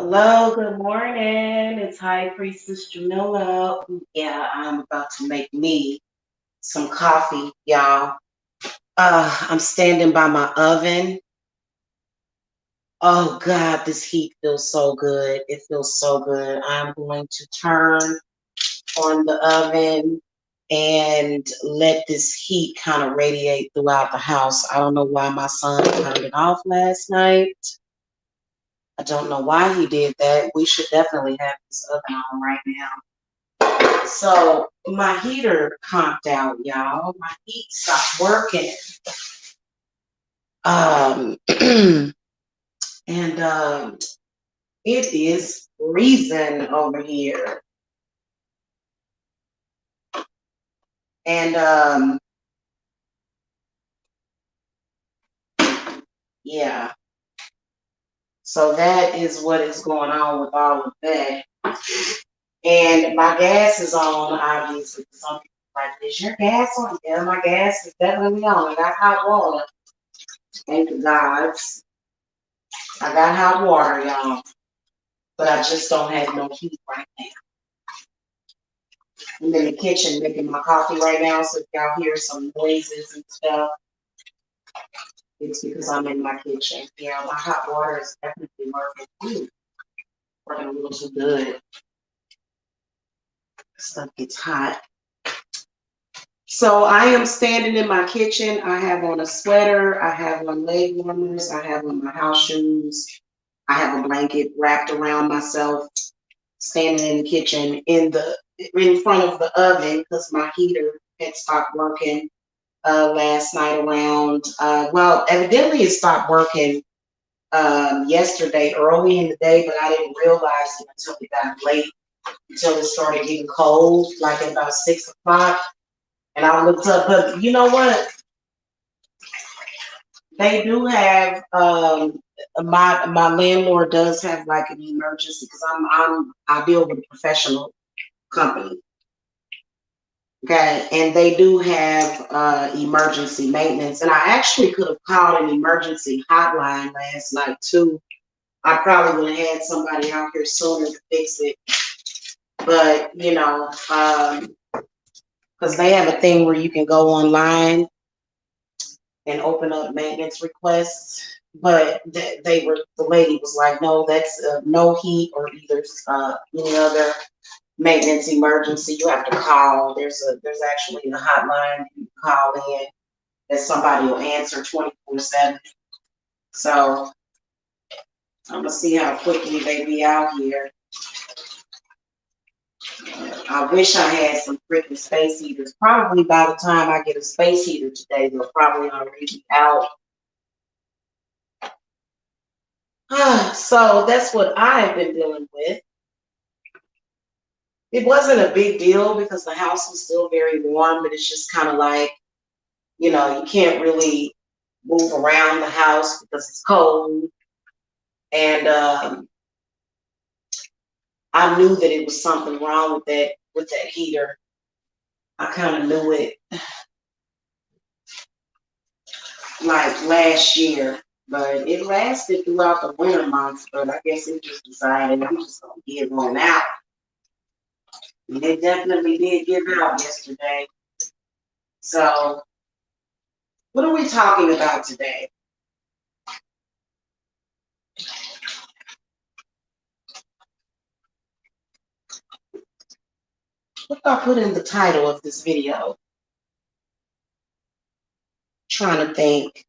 Hello, good morning. It's High Priestess Jamila. Yeah, I'm about to make me some coffee, y'all. I'm standing by my oven. Oh God, this heat feels so good. It feels so good. I'm going to turn on the oven and let this heat kind of radiate throughout the house. I don't know why my son turned it off last night. I don't know why he did that. We should definitely have this oven on right now. So my heater conked out, y'all. My heat stopped working. And it is freezing over here. And yeah. So that is what is going on with all of that. And my gas is on, obviously. Some people are like, is your gas on? Yeah, my gas is definitely on. I got hot water. Thank the gods. I got hot water, y'all. But I just don't have no heat right now. I'm in the kitchen making my coffee right now, so if y'all hear some noises and stuff, it's because I'm in my kitchen. Yeah, my hot water is definitely working. Ooh, working a little too good. Stuff gets hot. So I am standing in my kitchen. I have on a sweater. I have on leg warmers. I have on my house shoes. I have a blanket wrapped around myself, standing in the kitchen in front of the oven because my heater had stopped working last night around. Well, evidently it stopped working yesterday early in the day, but I didn't realize it until it got late, until it started getting cold, like at about 6 o'clock. And I looked up, but you know what? They do have my landlord does have like an emergency because I deal with a professional company. Okay, and they do have emergency maintenance. And I actually could have called an emergency hotline last night too. I probably would have had somebody out here sooner to fix it. But, because they have a thing where you can go online and open up maintenance requests. But the lady was like, no, that's no heat or either any other maintenance emergency. You have to call. There's actually a hotline you can call in that somebody will answer 24/7. So I'm gonna see how quickly they be out here. I wish I had some freaking space heaters. Probably by the time I get a space heater today, they'll probably already be out. So that's what I've been dealing with. It wasn't a big deal because the house was still very warm, but it's just kind of like, you can't really move around the house because it's cold. And I knew that it was something wrong with that heater. I kind of knew it like last year, but it lasted throughout the winter months. But I guess it just decided I'm just gonna give one out. And it definitely did give out yesterday. So what are we talking about today? What did I put in the title of this video? Trying to think.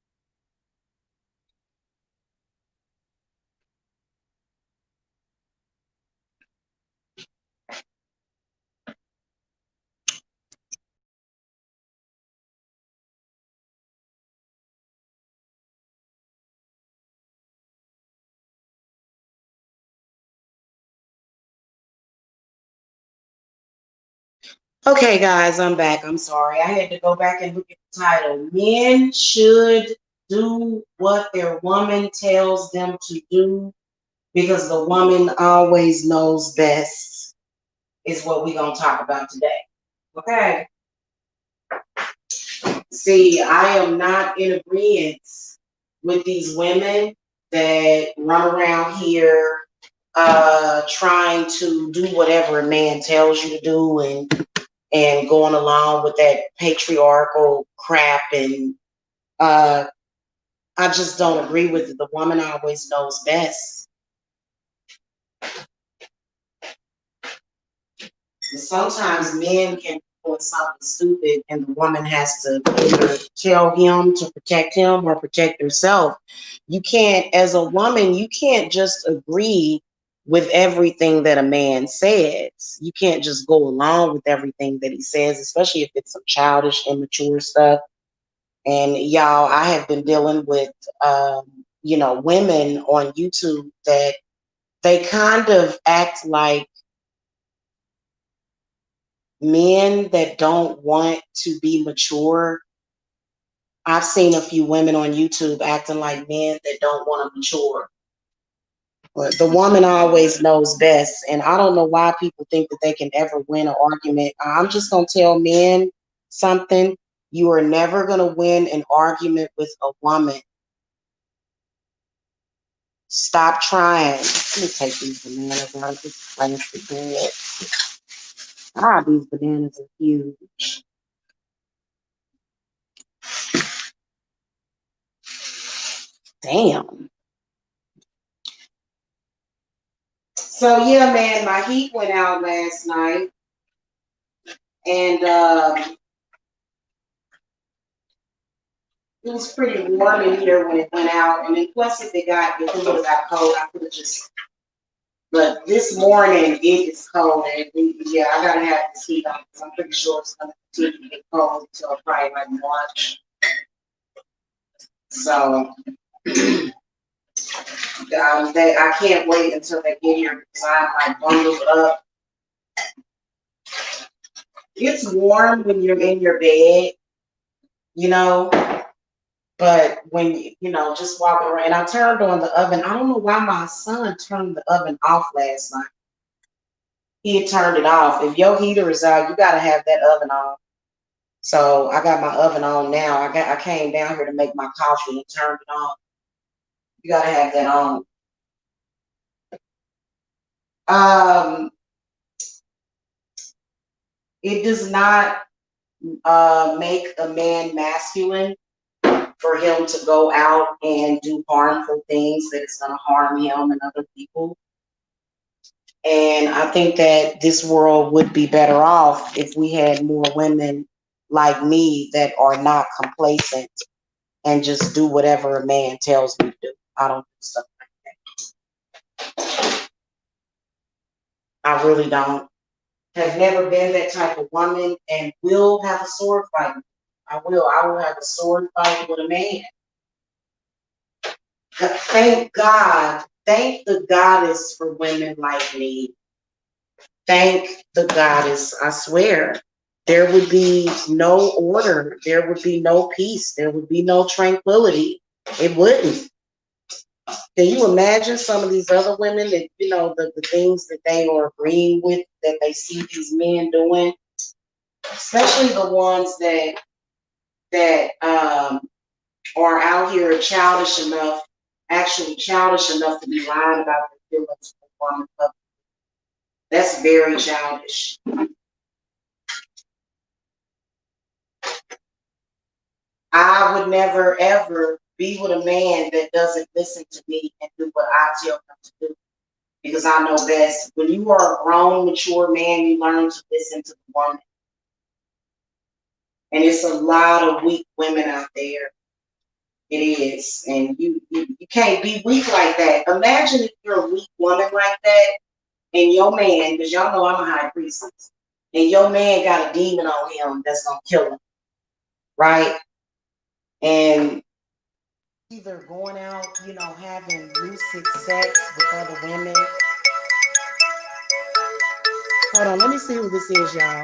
Okay, guys, I'm back. I'm sorry. I had to go back and look at the title. Men should do what their woman tells them to do because the woman always knows best, is what we're going to talk about today. Okay. See, I am not in agreement with these women that run around here trying to do whatever a man tells you to do, and going along with that patriarchal crap. And uh, I just don't agree with it. The woman always knows best. And sometimes men can do something stupid, and the woman has to either tell him to protect him or protect herself. You can't, as a woman, you can't just agree with everything that a man says. You can't just go along with everything that he says, especially if it's some childish, immature stuff. And y'all, I have been dealing with, women on YouTube that they kind of act like men that don't want to be mature. I've seen a few women on YouTube acting like men that don't want to mature. But the woman always knows best. And I don't know why people think that they can ever win an argument. I'm just going to tell men something. You are never going to win an argument with a woman. Stop trying. Let me take these bananas out of this plastic bag. Ah, these bananas are huge. Damn. So yeah, man, my heat went out last night, and it was pretty warm in here when it went out. And then plus, if it would have got cold, I could have just. But this morning it is cold, and yeah, I gotta have this heat on because I'm pretty sure it's gonna continue to get cold until probably like March. So I can't wait until they get here because I'm like bundled up. It's warm when you're in your bed, you know. But when just walking around, and I turned on the oven. I don't know why my son turned the oven off last night. He had turned it off. If your heater is out, you gotta have that oven on. So I got my oven on now. I came down here to make my coffee and turned it on. You gotta have that on. Um, it does not make a man masculine for him to go out and do harmful things that is gonna harm him and other people. And I think that this world would be better off if we had more women like me that are not complacent and just do whatever a man tells me to do. I don't do stuff like that. I really don't. Have never been that type of woman and will have a sword fight. I will. I will have a sword fight with a man. Thank God. Thank the goddess for women like me. Thank the goddess. I swear. There would be no order. There would be no peace. There would be no tranquility. It wouldn't. Can you imagine some of these other women that, the things that they are agreeing with, that they see these men doing, especially the ones that are out here actually childish enough to be lying about their feelings for woman. That's very childish. I would never ever be with a man that doesn't listen to me and do what I tell him to do. Because I know best. When you are a grown, mature man, you learn to listen to the woman. And it's a lot of weak women out there. It is. And you can't be weak like that. Imagine if you're a weak woman like that, and your man, because y'all know I'm a high priestess, and your man got a demon on him that's gonna kill him, right? And either going out, having lucid sex with other women. Hold on, let me see who this is, y'all.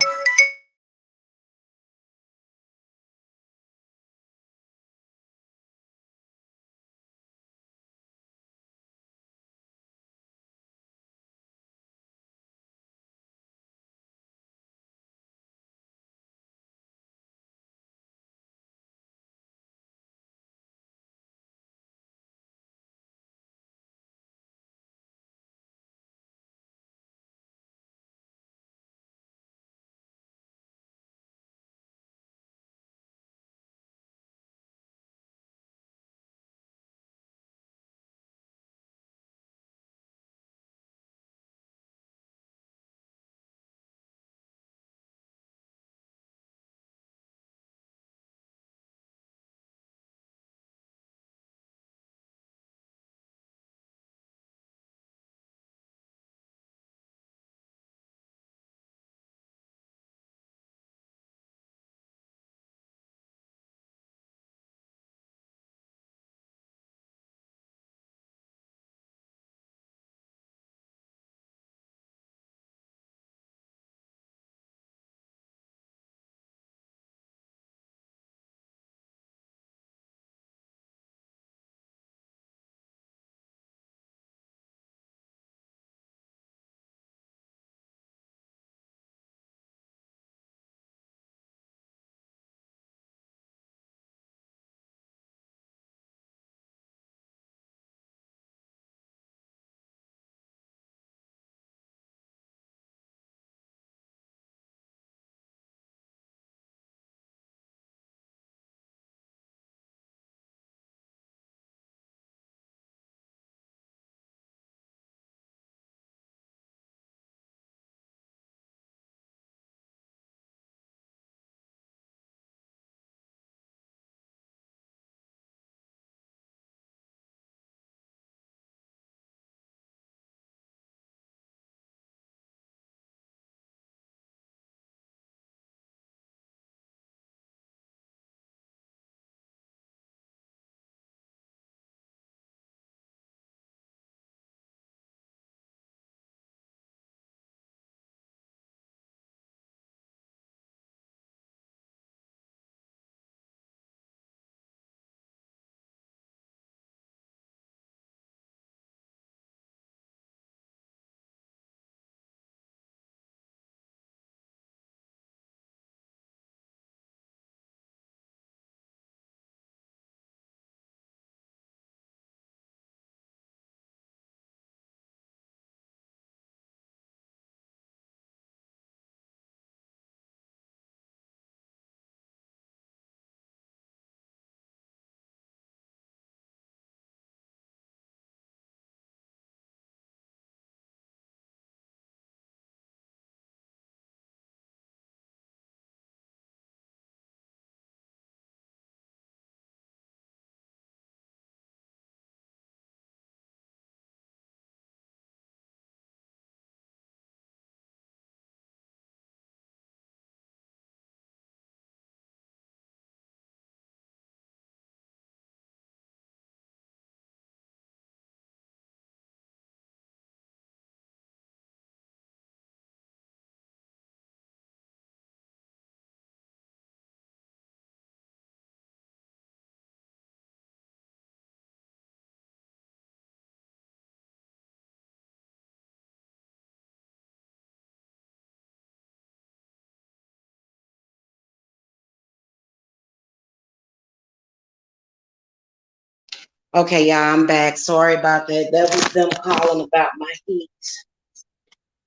Okay, yeah, I'm back. Sorry about that. That was them calling about my heat.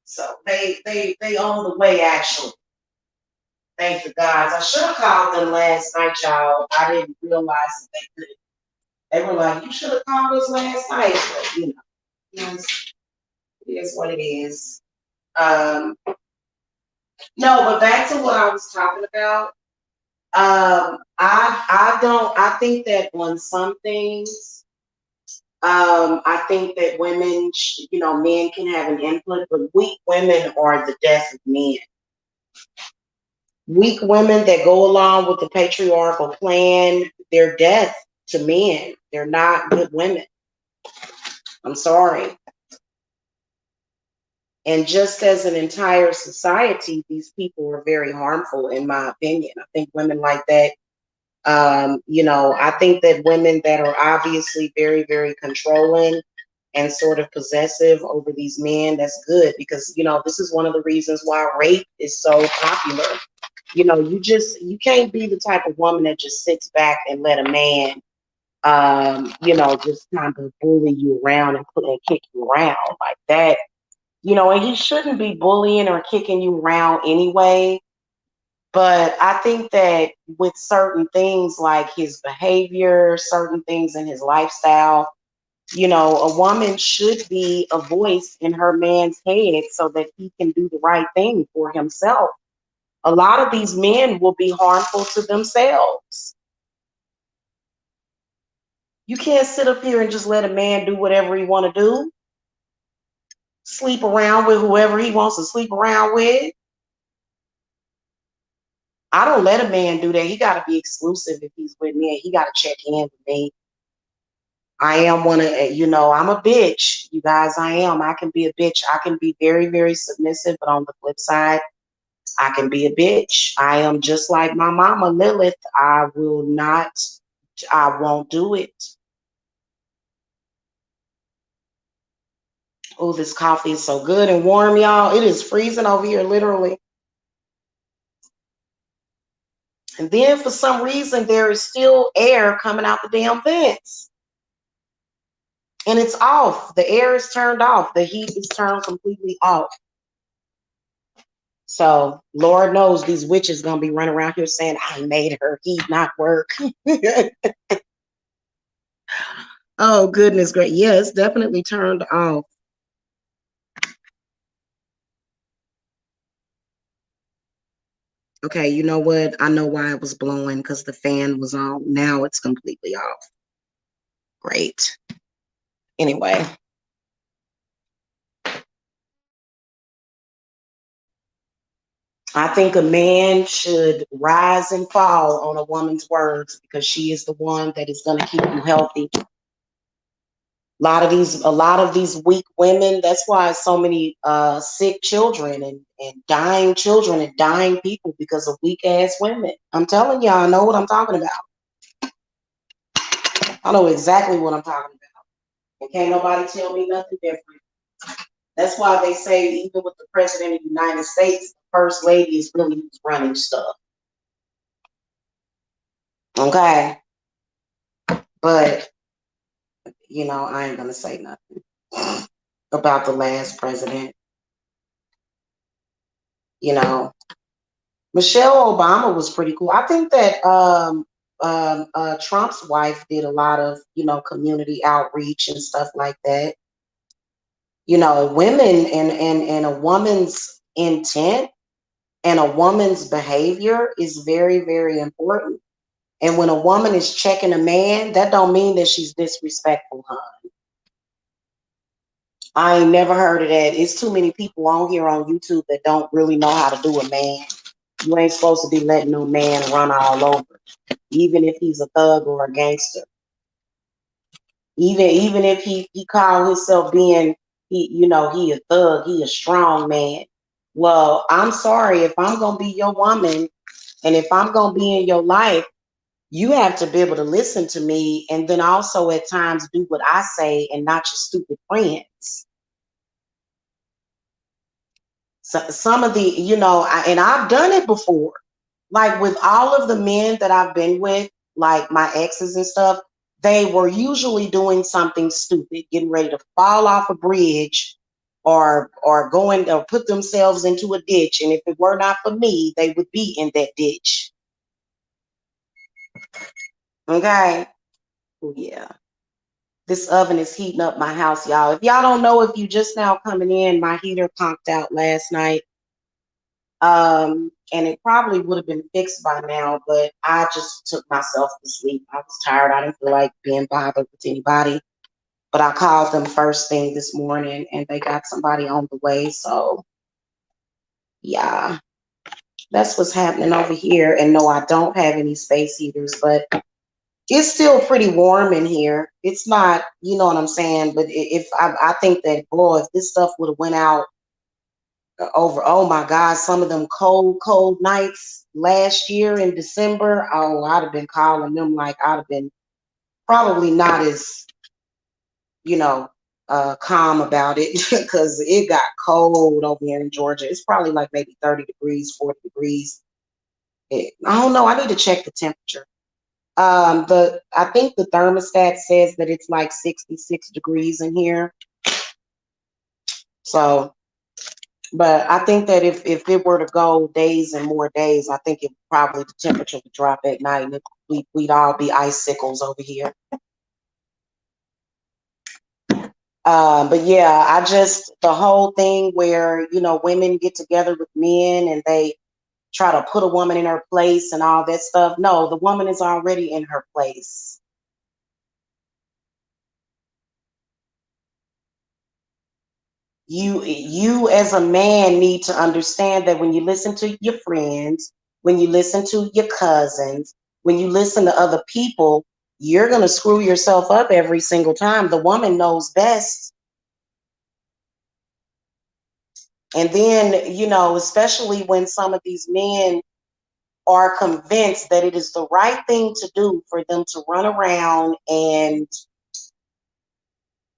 So they on the way actually. Thank the gods. I should have called them last night, y'all. I didn't realize that they could. They were like, you should have called us last night. But yes, it is what it is. Um, no, but back to what I was talking about. I think that on some things, I think that women, men can have an input, but weak women are the death of men. Weak women that go along with the patriarchal plan, they're death to men. They're not good women. I'm sorry. And just as an entire society, these people are very harmful, in my opinion. I think women like that, I think that women that are obviously very, very controlling and sort of possessive over these men, that's good because, this is one of the reasons why rape is so popular. You can't be the type of woman that just sits back and let a man, just kind of bully you around and kick you around like that. And he shouldn't be bullying or kicking you around anyway. But I think that with certain things like his behavior, certain things in his lifestyle, a woman should be a voice in her man's head so that he can do the right thing for himself. A lot of these men will be harmful to themselves. You can't sit up here and just let a man do whatever he want to do, sleep around with whoever he wants to sleep around with. I don't let a man do that. He got to be exclusive if he's with me, and he got to check in with me. I am I'm a bitch, you guys. I can be a bitch. I can be very, very submissive, but on the flip side, I can be a bitch. I am just like my mama, Lilith. I won't do it. Oh, this coffee is so good and warm, y'all. It is freezing over here, literally. And then for some reason, there is still air coming out the damn vents. And it's off. The air is turned off. The heat is turned completely off. So Lord knows these witches gonna be running around here saying, I made her heat not work. Oh, goodness, great. Yeah, it's definitely turned off. Okay, you know what? I know why it was blowing because the fan was on. Now it's completely off. Great. Anyway. I think a man should rise and fall on a woman's words because she is the one that is going to keep you healthy. A lot of these weak women, that's why so many sick children and dying children and dying people because of weak ass women. I'm telling y'all, I know what I'm talking about. I know exactly what I'm talking about. And can't nobody tell me nothing different. That's why they say even with the president of the United States, the first lady is really who's running stuff. Okay. But I ain't gonna say nothing about the last president. Michelle Obama was pretty cool. I think that Trump's wife did a lot of community outreach and stuff like that. Women and a woman's intent and a woman's behavior is very, very important. And when a woman is checking a man, that don't mean that she's disrespectful, huh? I ain't never heard of that. It's too many people on here on YouTube that don't really know how to do a man. You ain't supposed to be letting no man run all over, even if he's a thug or a gangster. Even if he call himself being he a thug, he a strong man. Well, I'm sorry, if I'm gonna be your woman and if I'm gonna be in your life, you have to be able to listen to me and then also at times do what I say and not your stupid friends. So some of the, and I've done it before. Like with all of the men that I've been with, like my exes and stuff, they were usually doing something stupid, getting ready to fall off a bridge or going or put themselves into a ditch. And if it were not for me, they would be in that ditch. Okay. Yeah. This oven is heating up my house, y'all. If y'all don't know, if you just now coming in, my heater conked out last night. And it probably would have been fixed by now, but I just took myself to sleep. I was tired. I didn't feel like being bothered with anybody. But I called them first thing this morning and they got somebody on the way. So yeah, that's what's happening over here. And no, I don't have any space heaters, but it's still pretty warm in here. It's not, you know what I'm saying? But if I think that, boy, if this stuff would have went out over, oh my God, some of them cold nights last year in December, oh, I'd have been calling them like I'd have been probably not as, you know, calm about it because it got cold over here in Georgia. It's probably like maybe 30 degrees, 40 degrees. I don't know. I need to check the temperature. I think the thermostat says that it's like 66 degrees in here. So, but I think that if it were to go days and more days, I think it probably the temperature would drop at night and we'd all be icicles over here. But yeah, the whole thing where, you know, women get together with men and they try to put a woman in her place and all that stuff. No, the woman is already in her place. You as a man need to understand that when you listen to your friends, when you listen to your cousins, when you listen to other people, you're going to screw yourself up every single time. The woman knows best. And then, you know, especially when some of these men are convinced that it is the right thing to do for them to run around and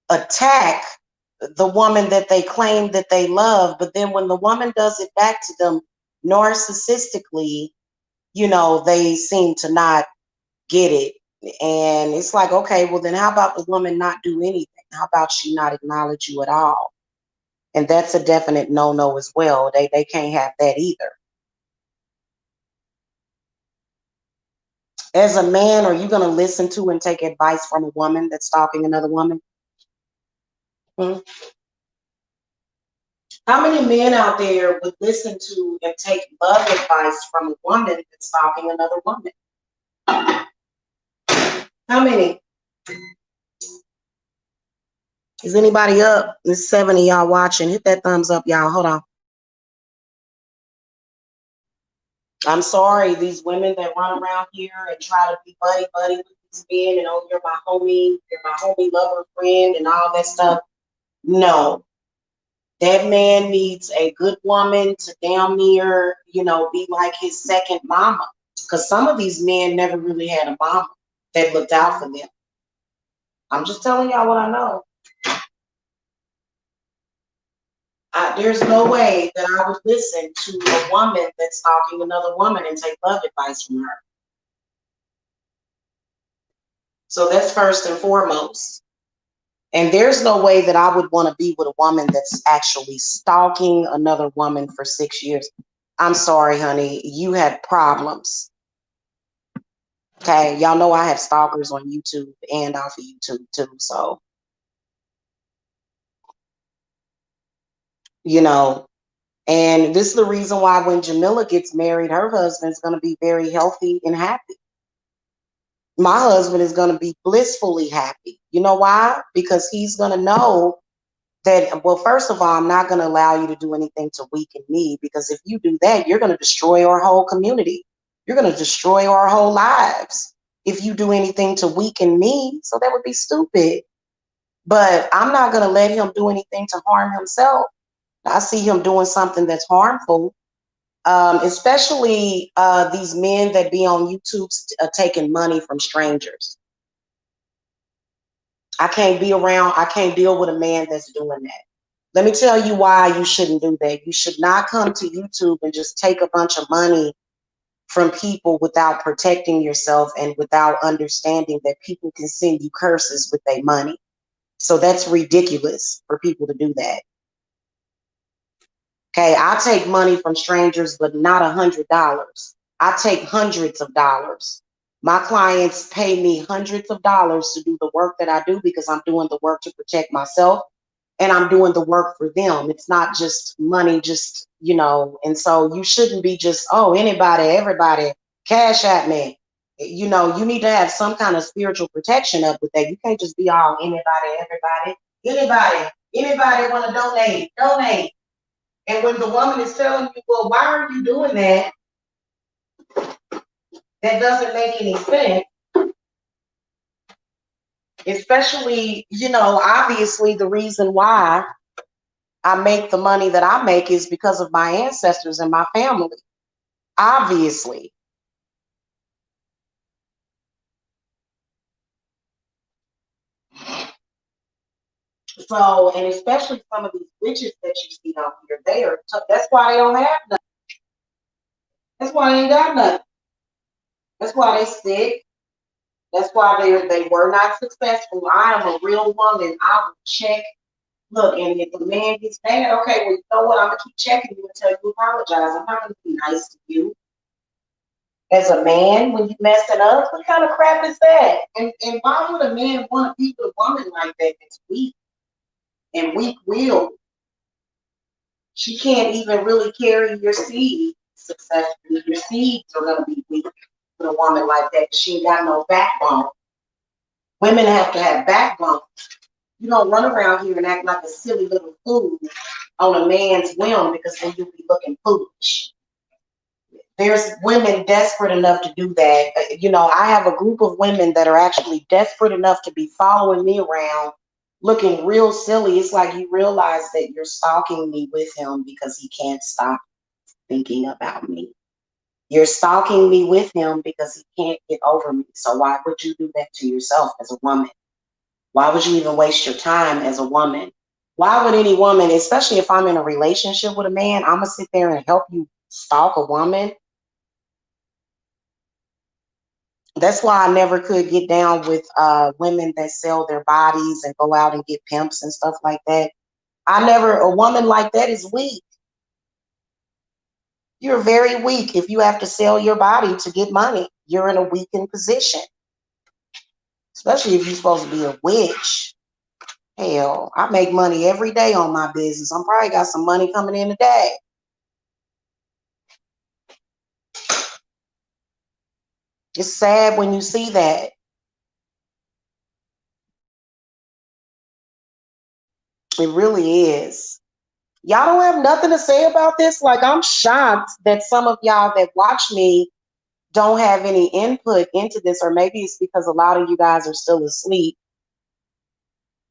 attack the woman that they claim that they love, but then when the woman does it back to them narcissistically, you know, they seem to not get it. And it's like, okay, well then how about the woman not do anything? How about she not acknowledge you at all? And that's a definite no-no as well. They can't have that either. As a man, are you going to listen to and take advice from a woman that's stalking another woman? Hmm? How many men out there would listen to and take love advice from a woman that's stalking another woman? How many? Is anybody up? There's 7 of y'all watching. Hit that thumbs up, y'all. Hold on. I'm sorry, these women that run around here and try to be buddy with these men and oh, you're my homie lover friend and all that stuff. No. That man needs a good woman to damn near, you know, be like his second mama. Because some of these men never really had a mama that looked out for them. I'm just telling y'all what I know. There's no way that I would listen to a woman that's stalking another woman and take love advice from her. So that's first and foremost. And there's no way that I would want to be with a woman that's actually stalking another woman for 6 years. I'm sorry, honey. You had problems. Okay. Y'all know I have stalkers on YouTube and off of YouTube too. So, you know, and this is the reason why when Jamila gets married, her husband's going to be very healthy and happy. My husband is going to be blissfully happy. You know why? Because he's going to know that, well, first of all, I'm not going to allow you to do anything to weaken me, because if you do that, you're going to destroy our whole community. You're going to destroy our whole lives if you do anything to weaken me. So that would be stupid. But I'm not going to let him do anything to harm himself. I see him doing something that's harmful, especially these men that be on YouTube taking money from strangers. I can't deal with a man that's doing that. Let me tell you why you shouldn't do that. You should not come to YouTube and just take a bunch of money from people without protecting yourself and without understanding that people can send you curses with their money. So that's ridiculous for people to do that. Okay, I take money from strangers, but not $100. I take hundreds of dollars. My clients pay me hundreds of dollars to do the work that I do because I'm doing the work to protect myself and I'm doing the work for them. It's not just money, just, and so you shouldn't be just, oh, anybody, everybody, cash at me. You need to have some kind of spiritual protection up with that. You can't just be all anybody, everybody, anybody want to donate. And when the woman is telling you, well, why are you doing that? That doesn't make any sense. Especially, obviously the reason why I make the money that I make is because of my ancestors and my family. Obviously. So, and especially some of these witches that you see out here, they are tough. That's why they don't have nothing. That's why they ain't got nothing. That's why they sick. That's why they were not successful. I am a real woman. I will check. Look, and if the man gets mad, okay, well, you know what? I'm gonna keep checking you until you apologize. I'm not gonna be nice to you. As a man, when you messing up, what kind of crap is that? And why would a man want to be with a woman like that that's weak and weak-willed? She can't even really carry your seed successfully. Your seeds are gonna be weak with a woman like that. She ain't got no backbone. Women have to have backbone. You don't run around here and act like a silly little fool on a man's whim because then you'll be looking foolish. There's women desperate enough to do that. I have a group of women that are actually desperate enough to be following me around looking real silly. It's like you realize that you're stalking me with him because he can't stop thinking about me. You're stalking me with him because he can't get over me. So why would you do that to yourself as a woman? Why would you even waste your time as a woman? Why would any woman, especially if I'm in a relationship with a man, I'm going to sit there and help you stalk a woman? That's why I never could get down with women that sell their bodies and go out and get pimps and stuff like that. A woman like that is weak. You're very weak if you have to sell your body to get money. You're in a weakened position, especially if you're supposed to be a witch. Hell, I make money every day on my business. I'm probably got some money coming in today. It's sad when you see that. It really is. Y'all don't have nothing to say about this? Like, I'm shocked that some of y'all that watch me don't have any input into this, or maybe it's because a lot of you guys are still asleep.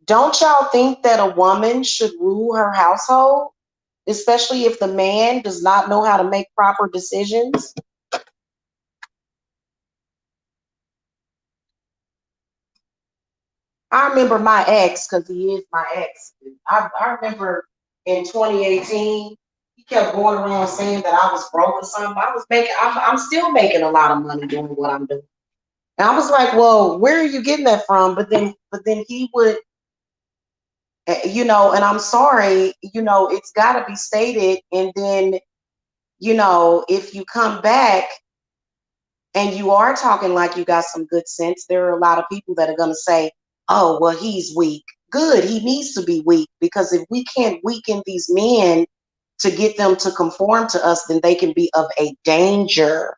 Don't y'all think that a woman should rule her household, especially if the man does not know how to make proper decisions? I remember my ex, because he is my ex. I remember in 2018, he kept going around saying that I was broke or something. I'm still making a lot of money doing what I'm doing. And I was like, well, where are you getting that from? But then he would, and I'm sorry, it's got to be stated. And then, if you come back and you are talking like you got some good sense, there are a lot of people that are going to say, oh, well, he's weak. Good. He needs to be weak, because if we can't weaken these men to get them to conform to us, then they can be of a danger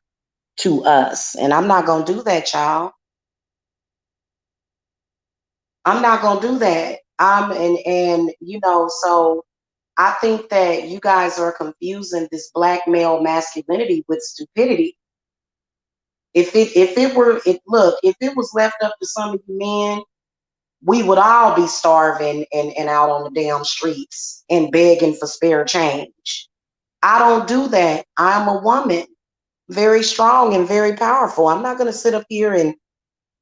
to us. And I'm not going to do that, y'all. I'm not going to do that. So I think that you guys are confusing this black male masculinity with stupidity. If it was left up to some of you men, we would all be starving and out on the damn streets and begging for spare change. I don't do that. I'm a woman, very strong and very powerful. I'm not going to sit up here and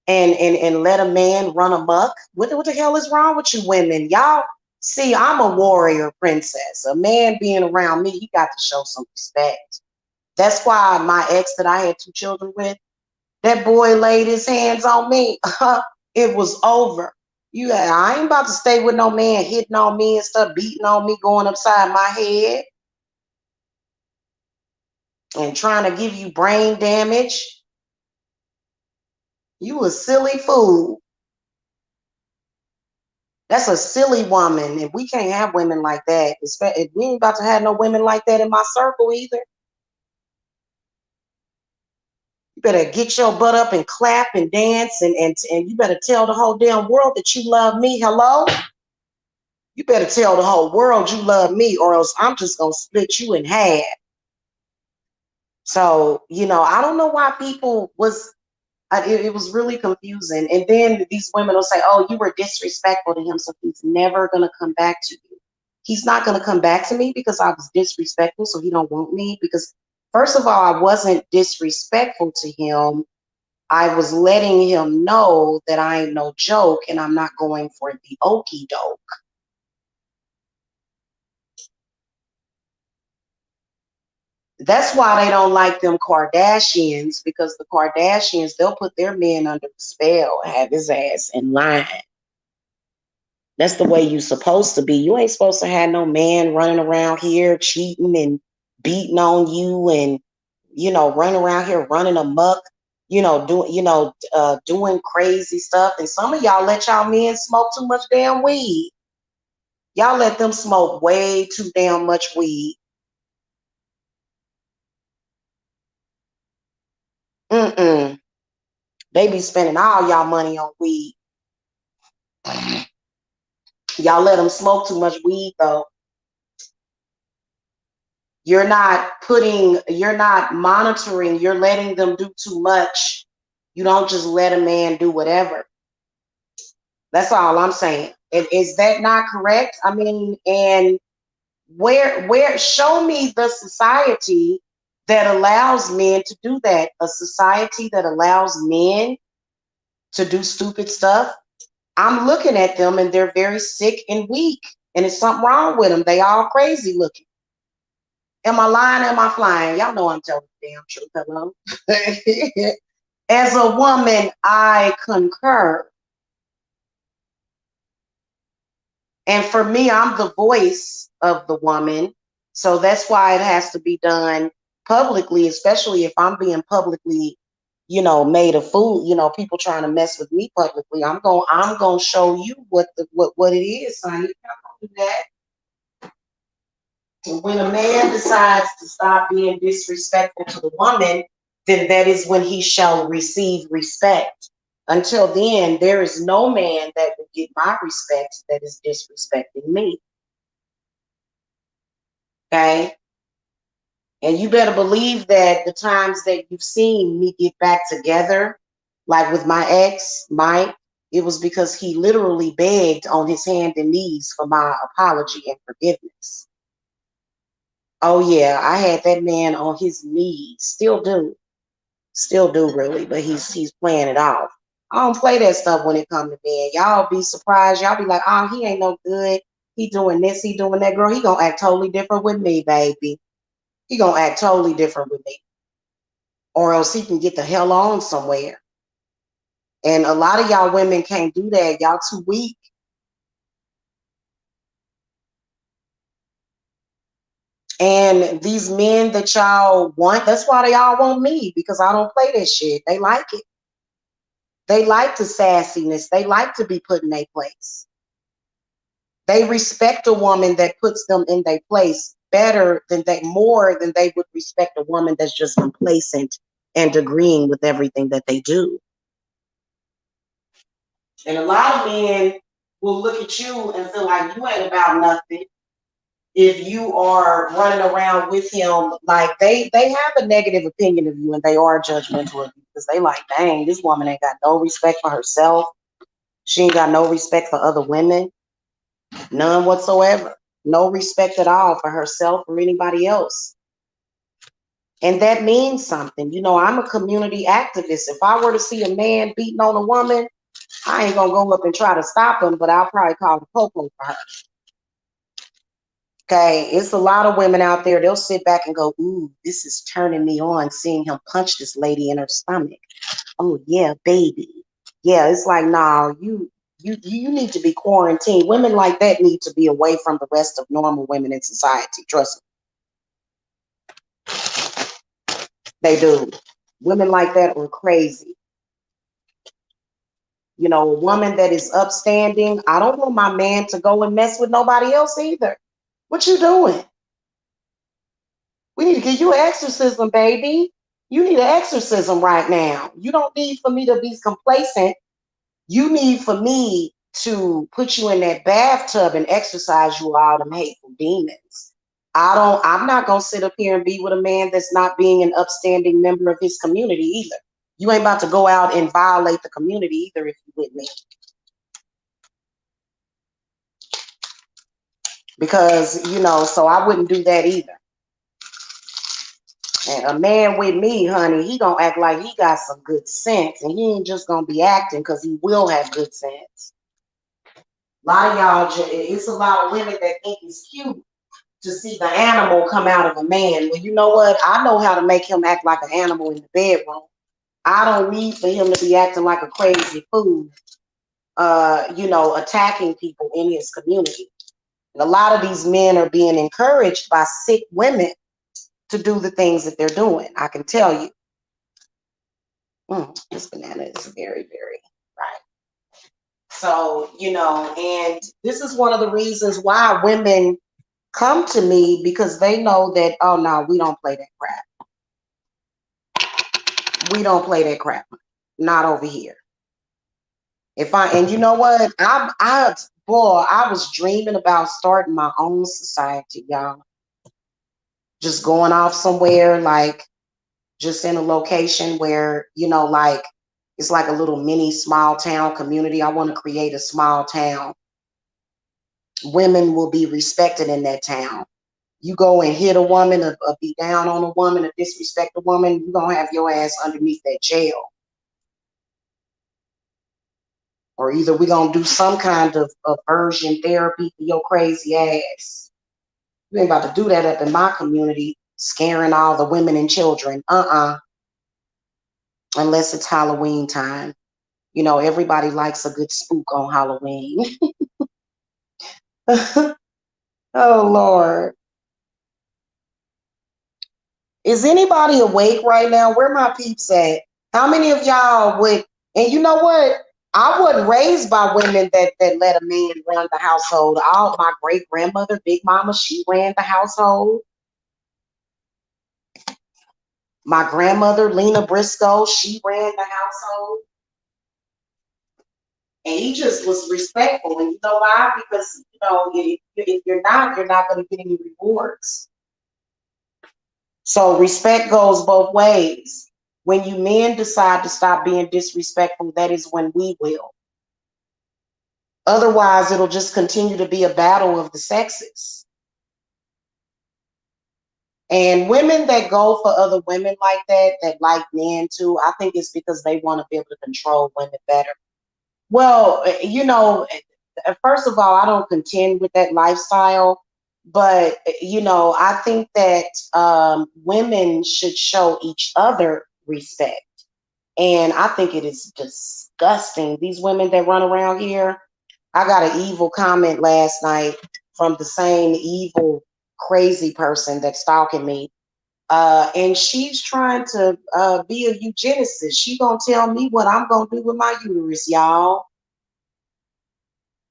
let a man run amok. What the hell is wrong with you women? Y'all see, I'm a warrior princess. A man being around me, he got to show some respect. That's why my ex that I had 2 children with, that boy laid his hands on me. It was over. I ain't about to stay with no man hitting on me and stuff, beating on me, going upside my head and trying to give you brain damage. You a silly fool. That's a silly woman, and we can't have women like that. We ain't about to have no women like that in my circle either. You better get your butt up and clap and dance, and you better tell the whole damn world that you love me. Hello? You better tell the whole world you love me, or else I'm just gonna split you in half. So, I don't know why people it was really confusing. And then these women will say, oh, you were disrespectful to him, so he's never going to come back to you. He's not going to come back to me because I was disrespectful, so he don't want me. Because first of all, I wasn't disrespectful to him. I was letting him know that I ain't no joke and I'm not going for the okie doke. That's why they don't like them Kardashians, because the Kardashians, they'll put their men under the spell and have his ass in line. That's the way you supposed to be. You ain't supposed to have no man running around here cheating and beating on you and, running around here running amok, doing crazy stuff. And some of y'all let y'all men smoke too much damn weed. Y'all let them smoke way too damn much weed. Mm-mm. They be spending all y'all money on weed. Y'all let them smoke too much weed, though. You're not monitoring, you're letting them do too much. You don't just let a man do whatever. That's all I'm saying. Is that not correct? I mean, and show me the society that allows men to do that. A society that allows men to do stupid stuff. I'm looking at them and they're very sick and weak. And there's something wrong with them. They all crazy looking. Am I lying? Am I flying? Y'all know I'm telling the damn truth. Hello. As a woman, I concur. And for me, I'm the voice of the woman. So that's why it has to be done publicly, especially if I'm being publicly, made a fool, people trying to mess with me publicly. I'm going to show you what it is, honey. I'm going to do that. When a man decides to stop being disrespectful to the woman, then that is when he shall receive respect. Until then, there is no man that will get my respect that is disrespecting me. Okay? And you better believe that the times that you've seen me get back together, like with my ex, Mike, it was because he literally begged on his hand and knees for my apology and forgiveness. Oh yeah, I had that man on his knees. Still do really, but he's playing it off. I don't play that stuff when it comes to men. Y'all be surprised. Y'all be like, oh, he ain't no good. He doing this, he doing that. Girl, he gonna act totally different with me, baby. He gonna act totally different with me. Or else he can get the hell on somewhere. And a lot of y'all women can't do that. Y'all too weak. And these men that y'all want, that's why they all want me, because I don't play that shit. They like it. They like the sassiness. They like to be put in their place. They respect a woman that puts them in their place more than they would respect a woman that's just complacent and agreeing with everything that they do. And a lot of men will look at you and feel like you ain't about nothing if you are running around with him. Like they have a negative opinion of you and they are judgmental of you because they like, dang, this woman ain't got no respect for herself. She ain't got no respect for other women. None whatsoever. No respect at all for herself or anybody else. And that means something. I'm a community activist. If I were to see a man beating on a woman, I ain't going to go up and try to stop him, but I'll probably call the popo for her. Okay, it's a lot of women out there. They'll sit back and go, "Ooh, this is turning me on, seeing him punch this lady in her stomach. Oh yeah, baby. Yeah, it's like, nah, you need to be quarantined. Women like that need to be away from the rest of normal women in society. Trust me, they do. Women like that are crazy. You know, a woman that is upstanding. I don't want my man to go and mess with nobody else either. What you doing? We need to give you an exorcism, baby. You need an exorcism right now. You don't need for me to be complacent. You need for me to put you in that bathtub and exercise you all them hateful demons. I'm not gonna sit up here and be with a man that's not being an upstanding member of his community either. You ain't about to go out and violate the community either if you with me. Because, so I wouldn't do that either. And a man with me, honey, he gonna act like he got some good sense, and he ain't just gonna be acting because he will have good sense. A lot of y'all, it's a lot of women that think it's cute to see the animal come out of a man. Well, you know what? I know how to make him act like an animal in the bedroom. I don't need for him to be acting like a crazy fool, attacking people in his community. And a lot of these men are being encouraged by sick women to do the things that they're doing. I can tell you. This banana is very, very right. So, and this is one of the reasons why women come to me, because they know that, oh no, we don't play that crap. We don't play that crap. Not over here. And you know what? I was dreaming about starting my own society, y'all. Just going off somewhere, like just in a location where, like it's like a little mini small town community. I want to create a small town. Women will be respected in that town. You go and hit a woman, or be down on a woman, or disrespect a woman, you're going to have your ass underneath that jail. Or either we're going to do some kind of aversion therapy for your crazy ass. You ain't about to do that up in my community, scaring all the women and children. Unless it's Halloween time. Everybody likes a good spook on Halloween. Oh, Lord. Is anybody awake right now? Where my peeps at? How many of y'all would, and you know what? I wasn't raised by women that let a man run the household. All my great grandmother, Big Mama, she ran the household. My grandmother, Lena Briscoe, she ran the household. And he just was respectful. And you know why? Because, if you're not going to get any rewards. So respect goes both ways. When you men decide to stop being disrespectful, that is when we will. Otherwise, it'll just continue to be a battle of the sexes. And women that go for other women like that like men too, I think it's because they want to be able to control women better. Well, first of all, I don't contend with that lifestyle, but I think that women should show each other respect. And I think it is disgusting. These women that run around here, I got an evil comment last night from the same evil, crazy person that's stalking me. And she's trying to be a eugenicist. She gonna tell me what I'm gonna do with my uterus, y'all.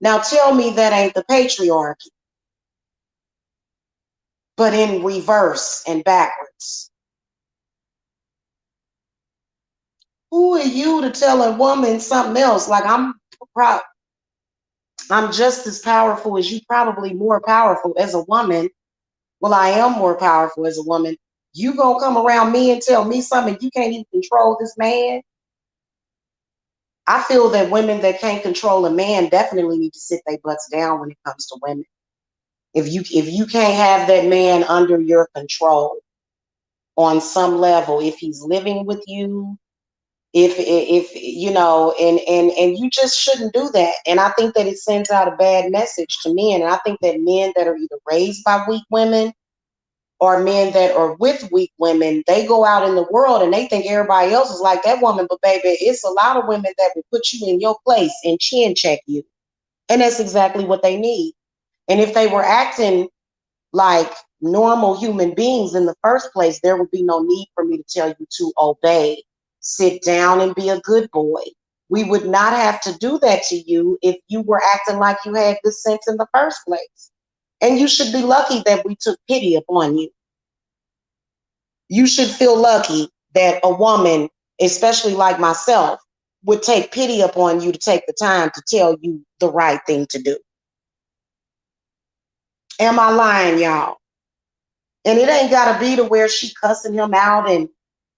Now tell me that ain't the patriarchy, but in reverse and backwards. Who are you to tell a woman something else? Like I'm just as powerful as you, probably more powerful as a woman. Well, I am more powerful as a woman. You gonna come around me and tell me something you can't even control this man? I feel that women that can't control a man definitely need to sit their butts down when it comes to women. If you can't have that man under your control on some level, if he's living with you, If you know, and you just shouldn't do that. And I think that it sends out a bad message to men. And I think that men that are either raised by weak women or men that are with weak women, they go out in the world and they think everybody else is like that woman. But baby, it's a lot of women that will put you in your place and chin check you. And that's exactly what they need. And if they were acting like normal human beings in the first place, there would be no need for me to tell you to obey, sit down, and be a good boy. We would not have to do that to you if you were acting like you had good sense in the first place. And you should be lucky that we took pity upon you. You should feel lucky that a woman, especially like myself, would take pity upon you to take the time to tell you the right thing to do. Am I lying, y'all? And it ain't gotta be to where she cussing him out and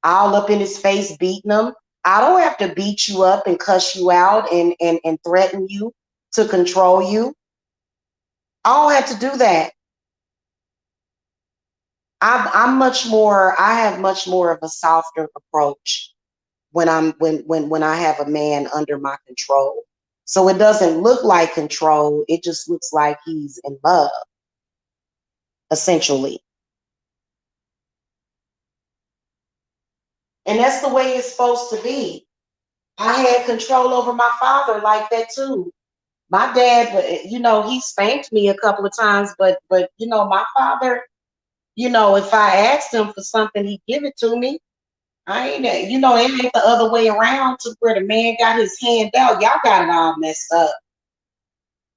all up in his face beating him. I don't have to beat you up and cuss you out and threaten you to control you. I don't have to do that. I have much more of a softer approach when I have a man under my control. So it doesn't look like control, it just looks like he's in love, essentially. And that's the way it's supposed to be. I had control over my father like that too. My dad, you know, he spanked me a couple of times, but you know, my father, you know, if I asked him for something, he'd give it to me. I ain't, you know, it ain't the other way around to where the man got his hand out. Y'all got it all messed up.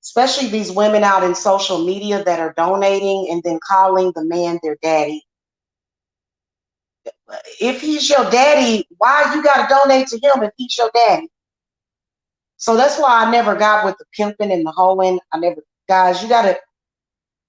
Especially these women out in social media that are donating and then calling the man their daddy. If he's your daddy, why you gotta donate to him if he's your daddy? So that's why I never got with the pimping and the hoeing. I never, guys, you gotta,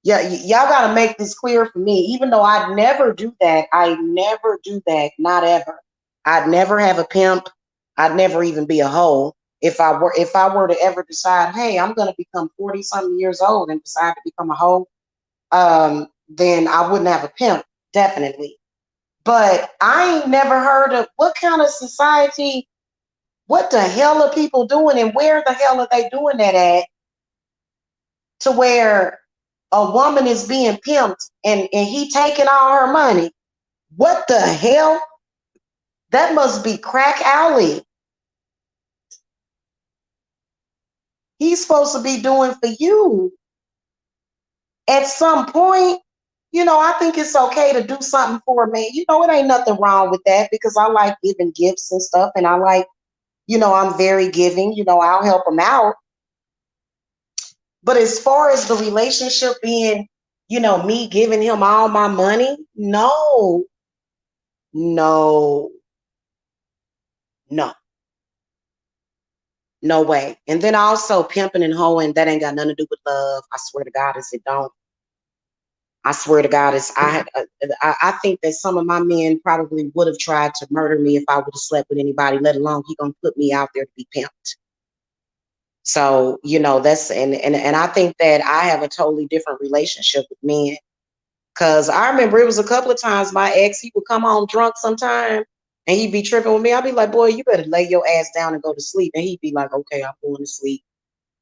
yeah, y'all gotta make this clear for me. Even though I never do that, I never do that, not ever. I'd never have a pimp. I'd never even be a hoe. If I were to ever decide, hey, I'm gonna become 40 something years old and decide to become a hoe, then I wouldn't have a pimp, definitely. But I ain't never heard of what kind of society, what the hell are people doing and where the hell are they doing that at to where a woman is being pimped and he taking all her money? What the hell? That must be crack alley. He's supposed to be doing for you. At some point, you know, I think it's okay to do something for a man. You know, it ain't nothing wrong with that because I like giving gifts and stuff. And I like, you know, I'm very giving, you know, I'll help him out. But as far as the relationship being, you know, me giving him all my money, no, no, no, no way. And then also pimping and hoeing, that ain't got nothing to do with love. I swear to God, it don't. I swear to God, I think that some of my men probably would have tried to murder me if I would have slept with anybody, let alone he gonna put me out there to be pimped. So, you know, that's and I think that I have a totally different relationship with men. Cause I remember it was a couple of times my ex, he would come home drunk sometime and he'd be tripping with me. I'd be like, boy, you better lay your ass down and go to sleep. And he'd be like, okay, I'm going to sleep.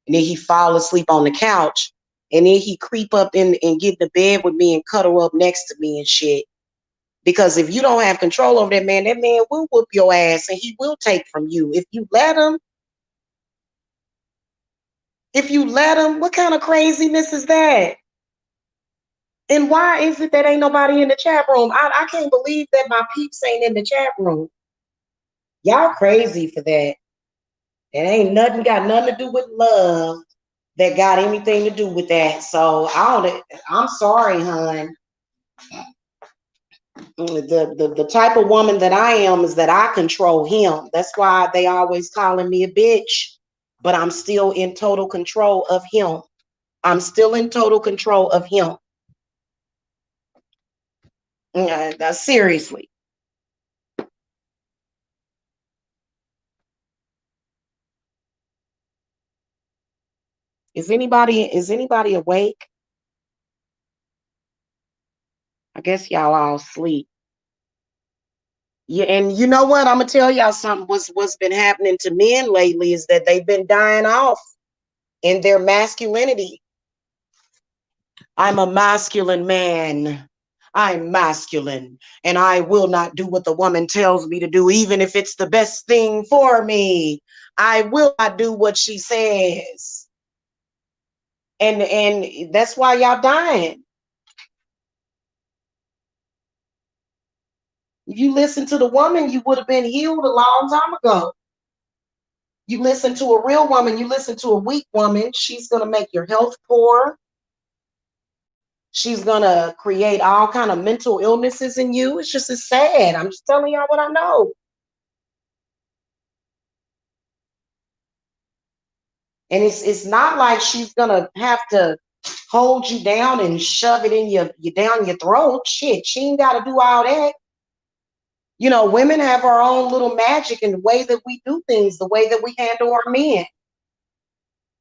And then he'd fall asleep on the couch. And then he'd creep up in and get in the bed with me and cuddle up next to me and shit. Because if you don't have control over that man will whoop your ass and he will take from you. If you let him, what kind of craziness is that? And why is it that ain't nobody in the chat room? I can't believe that my peeps ain't in the chat room. Y'all crazy for that. It ain't nothing got nothing to do with love that got anything to do with that. So I'm sorry, hon. The type of woman that I am is that I control him. That's why they always calling me a bitch. But I'm still in total control of him. I'm still in total control of him. Seriously. Is anybody awake? I guess y'all all sleep. Yeah, and you know what? I'm gonna tell y'all something. What's been happening to men lately is that they've been dying off in their masculinity. I'm a masculine man. I'm masculine, and I will not do what the woman tells me to do, even if it's the best thing for me. I will not do what she says. And that's why y'all dying. If you listen to the woman, you would have been healed a long time ago. You listen to a real woman, you listen to a weak woman, she's gonna make your health poor. She's gonna create all kind of mental illnesses in you. It's just as sad. I'm just telling y'all what I know. And it's not like she's gonna have to hold you down and shove it in you down your throat. Shit, she ain't gotta do all that. You know, women have our own little magic in the way that we do things, the way that we handle our men.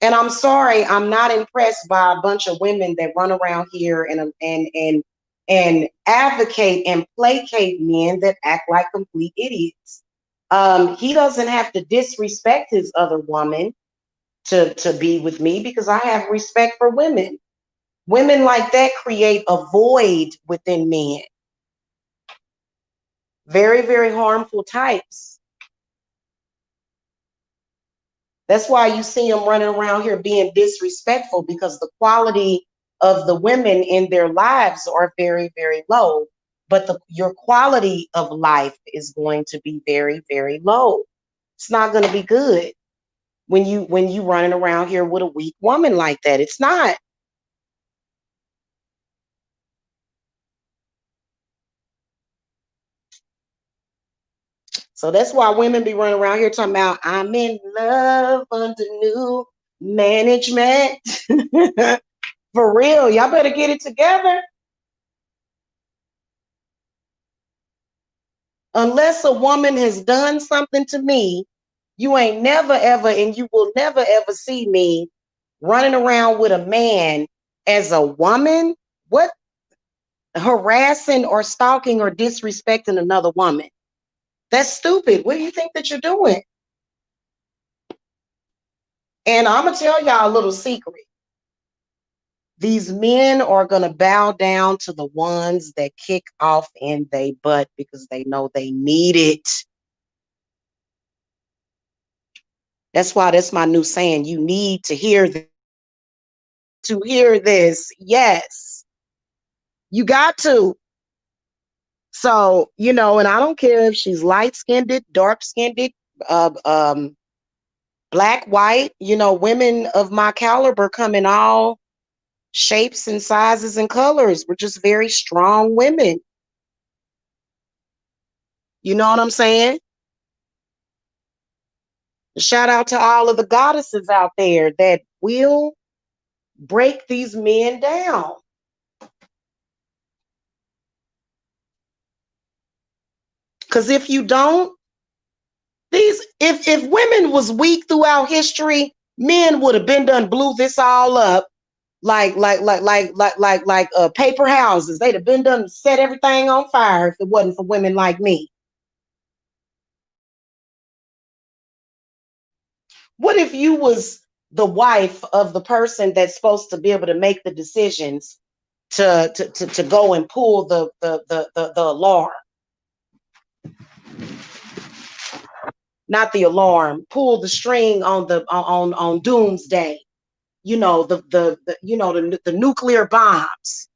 And I'm sorry, I'm not impressed by a bunch of women that run around here and advocate and placate men that act like complete idiots. He doesn't have to disrespect his other woman to be with me because I have respect for women. Women like that create a void within men. Very, very harmful types. That's why you see them running around here being disrespectful, because the quality of the women in their lives are very, very low. But your quality of life is going to be very, very low. It's not going to be good when you running around here with a weak woman like that. It's not. So that's why women be running around here talking about I'm in love under new management. For real, y'all better get it together. Unless a woman has done something to me, you ain't never ever, and you will never ever see me running around with a man as a woman. What? Harassing or stalking or disrespecting another woman? That's stupid. What do you think that you're doing? And I'm gonna tell y'all a little secret. These men are gonna bow down to the ones that kick off in they butt because they know they need it. That's why that's my new saying. You need to hear this. Yes, you got to. So, and I don't care if she's light-skinned, dark-skinned, uh, um, black, white, women of my caliber come in all shapes and sizes and colors. We're just very strong women. You know what I'm saying? Shout out to all of the goddesses out there that will break these men down. Because if you don't, if women was weak throughout history, men would have been done blew this all up like paper houses. They'd have been done set everything on fire if it wasn't for women like me. What if you was the wife of the person that's supposed to be able to make the decisions to go and pull the alarm? Not the alarm, pull the string on doomsday. The nuclear bombs.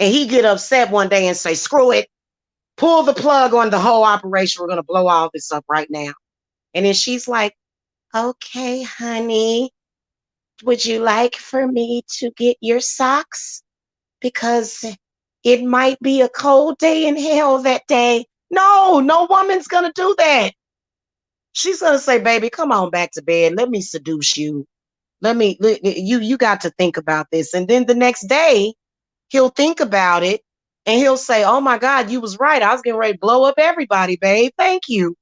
And he get upset one day and say, screw it, pull the plug on the whole operation. We're gonna blow all this up right now. And then she's like, okay, honey, would you like for me to get your socks? Because it might be a cold day in hell that day. No woman's gonna do that. She's gonna say, baby, come on back to bed. Let me seduce you. You got to think about this. And then the next day, he'll think about it and he'll say, oh my God, you was right. I was getting ready to blow up everybody, babe. Thank you.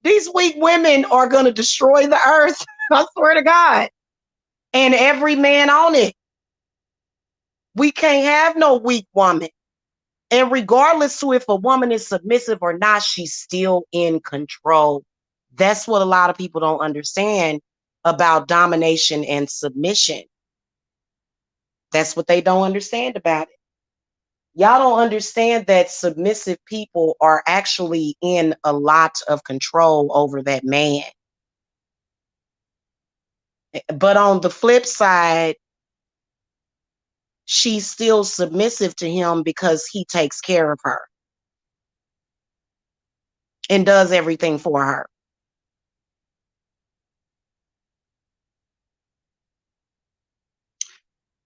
These weak women are gonna destroy the earth. I swear to God. And every man on it. We can't have no weak woman. And regardless to if a woman is submissive or not, she's still in control. That's what a lot of people don't understand about domination and submission. That's what they don't understand about it. Y'all don't understand that submissive people are actually in a lot of control over that man. But on the flip side, she's still submissive to him because he takes care of her and does everything for her.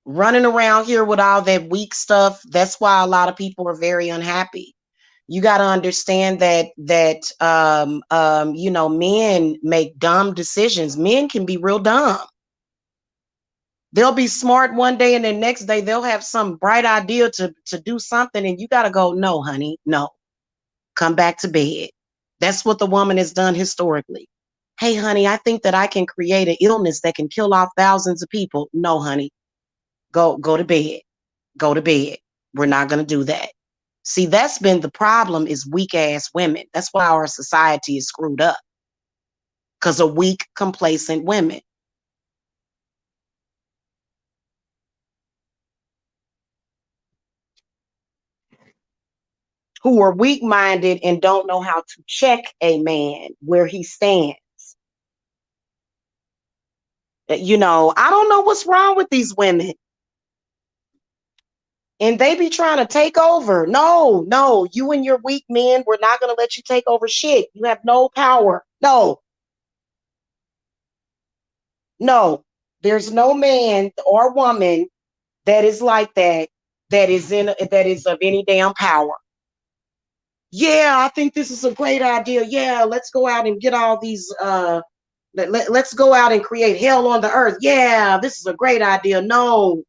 Running around here with all that weak stuff, that's why a lot of people are very unhappy. You got to understand that you know, men make dumb decisions. Men can be real dumb. They'll be smart one day and the next day they'll have some bright idea to do something, and you got to go, no, honey, no, come back to bed. That's what the woman has done historically. Hey, honey, I think that I can create an illness that can kill off thousands of people. No, honey, go to bed. Go to bed. We're not going to do that. See, that's been the problem, is weak ass women. That's why our society is screwed up, because of weak, complacent women. Who are weak-minded and don't know how to check a man where he stands. You know, I don't know what's wrong with these women. And they be trying to take over. No, no, you and your weak men, we're not going to let you take over shit. You have no power. No. No. There's no man or woman that is like that, that is of any damn power. Yeah, I think this is a great idea. Yeah, let's go out and get all these let's go out and create hell on the earth. Yeah, this is a great idea. No.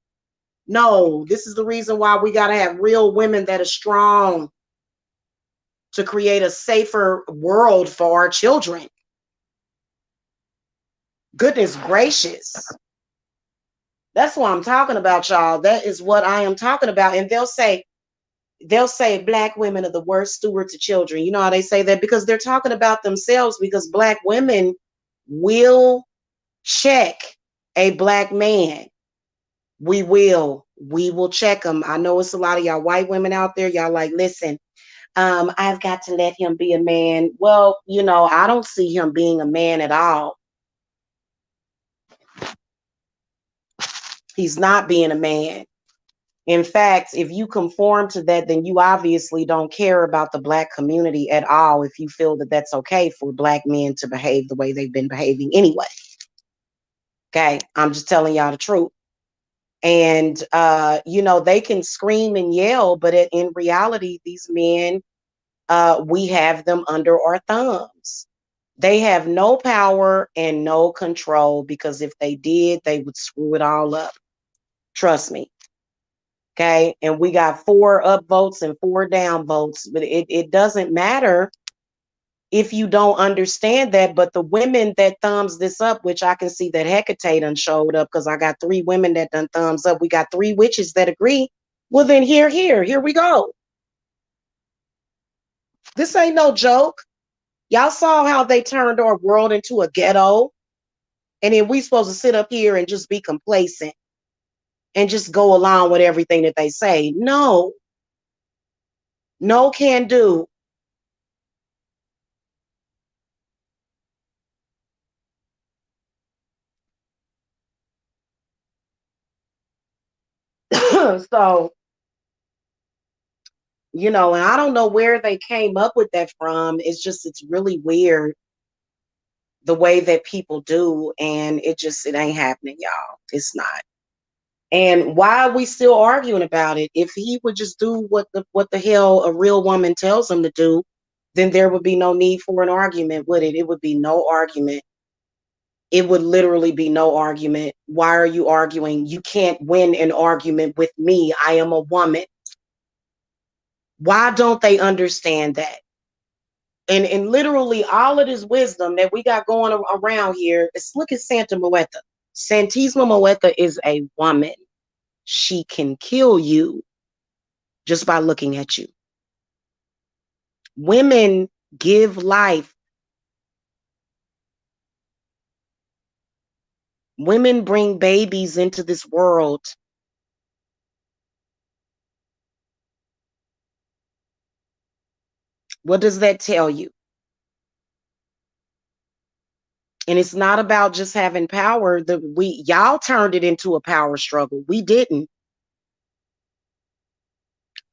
No, this is the reason why we got to have real women that are strong to create a safer world for our children. Goodness gracious. That's what I'm talking about, y'all. That is what I am talking about. And they'll say black women are the worst stewards of children. You know how they say that? Because they're talking about themselves, because black women will check a black man. We will check them. I know it's a lot of y'all white women out there. Y'all like, listen, I've got to let him be a man. Well, you know, I don't see him being a man at all. He's not being a man. In fact, if you conform to that, then you obviously don't care about the black community at all, if you feel that that's okay for black men to behave the way they've been behaving anyway. Okay, I'm just telling y'all the truth. And, you know, they can scream and yell, but in reality, these men, we have them under our thumbs. They have no power and no control, because if they did, they would screw it all up. Trust me. Okay. And we got 4 up votes and 4 down votes, but it doesn't matter if you don't understand that. But the women that thumbs this up, which I can see that Hecate done showed up, because I got 3 women that done thumbs up. We got 3 witches that agree. Well, then here we go. This ain't no joke. Y'all saw how they turned our world into a ghetto. And then we supposed to sit up here and just be complacent and just go along with everything that they say. No. No can do. So, you know, and I don't know where they came up with that from. It's really weird the way that people do. And it ain't happening, y'all. It's not. And why are we still arguing about it? If he would just do what the hell a real woman tells him to do, then there would be no need for an argument, would it? It would be no argument. It would literally be no argument. Why are you arguing? You can't win an argument with me. I am a woman. Why don't they understand that? And literally all of this wisdom that we got going around here, look at Santa Muerta. Santisima Muerta is a woman. She can kill you. just by looking at you. Women give life. Women bring babies into this world. What does that tell you? And it's not about just having power. Y'all turned it into a power struggle. We didn't.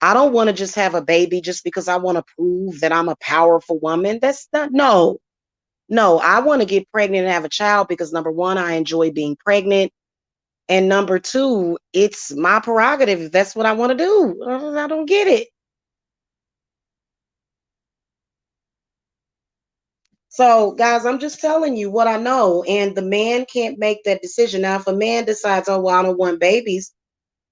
I don't want to just have a baby just because I want to prove that I'm a powerful woman. That's not, no. No, I want to get pregnant and have a child because number one, I enjoy being pregnant. And number two, it's my prerogative. That's what I want to do. I don't get it. So, guys, I'm just telling you what I know. And the man can't make that decision. Now, if a man decides, oh, well, I don't want babies,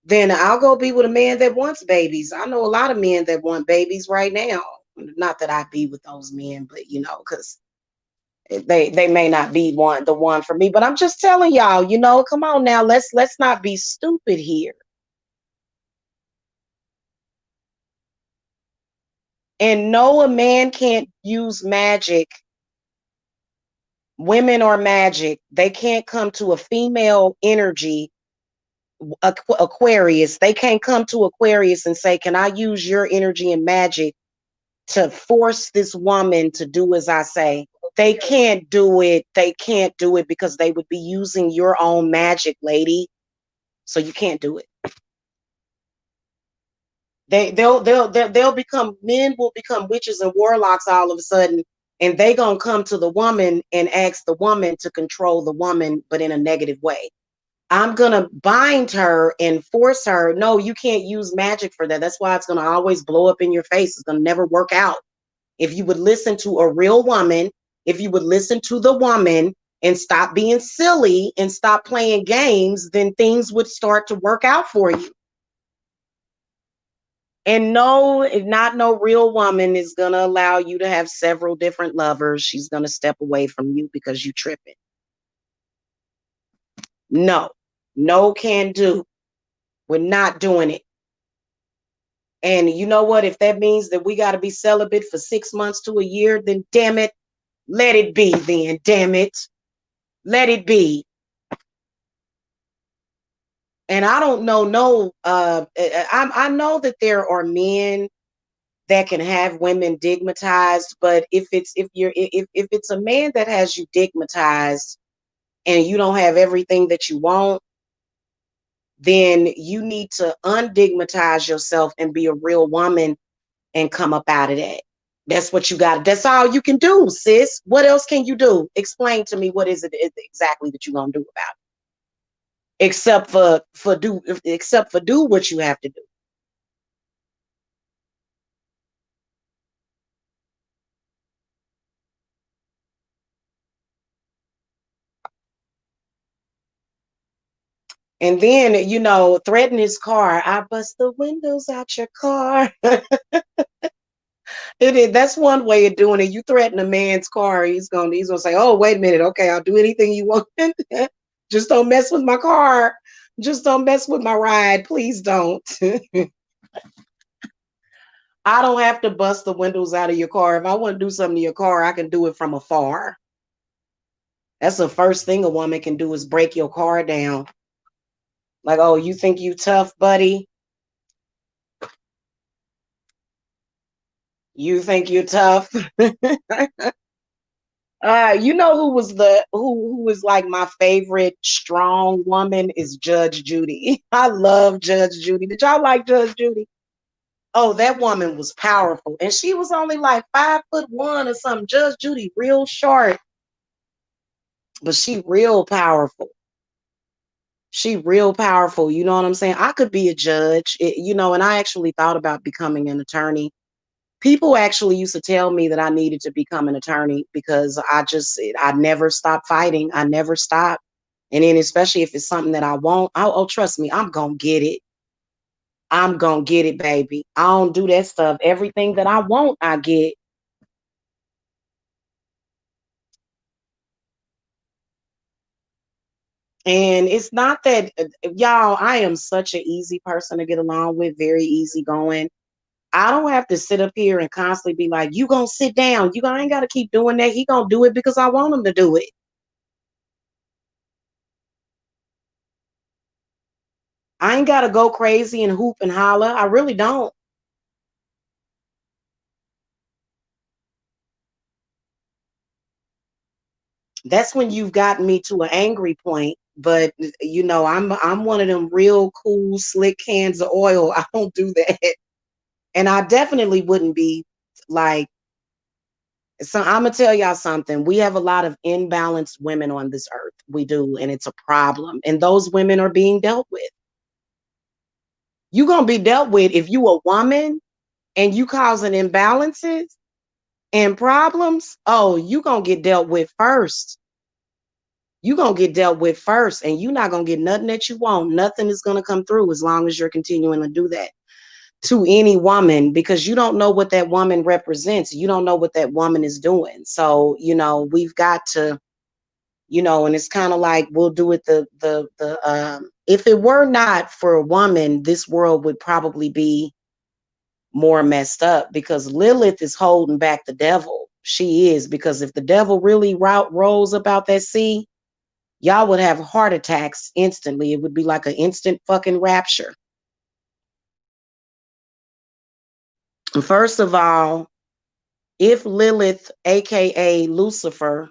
then I'll go be with a man that wants babies. I know a lot of men that want babies right now. Not that I be with those men, but because they may not be the one for me. But I'm just telling y'all, come on now, let's not be stupid here. And no, a man can't use magic. Women are magic. They can't come to a female energy, Aquarius. They can't come to Aquarius and say, can I use your energy and magic to force this woman to do as I say? They can't do it. They can't do it because they would be using your own magic, lady. So you can't do it. They'll become, men will become witches and warlocks all of a sudden, and they gonna come to the woman and ask the woman to control the woman, but in a negative way. I'm gonna bind her and force her. No, you can't use magic for that. That's why it's gonna always blow up in your face. It's gonna never work out. If you would listen to a real woman, if you would listen to the woman and stop being silly and stop playing games, then things would start to work out for you. And no, not no real woman is going to allow you to have several different lovers. She's going to step away from you because you tripping. No, no can do. We're not doing it. And you know what? If that means that we got to be celibate for 6 months to a year, then damn it, let it be then. Damn it. Let it be. And I don't know, no, I know that there are men that can have women digmatized, but if it's a man that has you digmatized and you don't have everything that you want, then you need to undigmatize yourself and be a real woman and come up out of that. That's what you got. That's all you can do, sis. What else can you do? Explain to me what is it exactly that you're gonna do about it, except for do what you have to do. And then, threaten his car. I bust the windows out your car. That's one way of doing it. You threaten a man's car, he's gonna say, "Oh, wait a minute, okay, I'll do anything you want. Just don't mess with my car. Just don't mess with my ride. Please don't." I don't have to bust the windows out of your car. If I want to do something to your car, I can do it from afar. That's the first thing a woman can do is break your car down. Like, oh, you think you tough, buddy? You think you're tough? You know who was like my favorite strong woman is Judge Judy. I love Judge Judy. Did y'all like Judge Judy? Oh, that woman was powerful, and she was only like 5'1" or something. Judge Judy, real short, but she real powerful. She real powerful. You know what I'm saying? I could be a judge, and I actually thought about becoming an attorney. People actually used to tell me that I needed to become an attorney because I never stop fighting. I never stop. And then especially if it's something that I want, oh, trust me, I'm going to get it. I'm going to get it, baby. I don't do that stuff. Everything that I want, I get. And it's not that, y'all, I am such an easy person to get along with, very easygoing. I don't have to sit up here and constantly be like, you gonna sit down. I ain't gotta keep doing that. He gonna do it because I want him to do it. I ain't gotta go crazy and hoop and holler. I really don't. That's when you've gotten me to an angry point. But I'm one of them real cool, slick cans of oil. I don't do that. And I definitely wouldn't be like, so I'm gonna tell y'all something. We have a lot of imbalanced women on this earth. We do, and it's a problem. And those women are being dealt with. You're gonna be dealt with if you a woman and you causing imbalances and problems. Oh, you gonna get dealt with first. You gonna get dealt with first, and you're not gonna get nothing that you want. Nothing is gonna come through as long as you're continuing to do that to any woman, because you don't know what that woman represents. You don't know what that woman is doing. So, we've got to, and it's kind of like we'll do it if it were not for a woman, this world would probably be more messed up, because Lilith is holding back the devil. She is, because if the devil really rolls about that sea, y'all would have heart attacks instantly. It would be like an instant fucking rapture. First of all, if Lilith, aka Lucifer,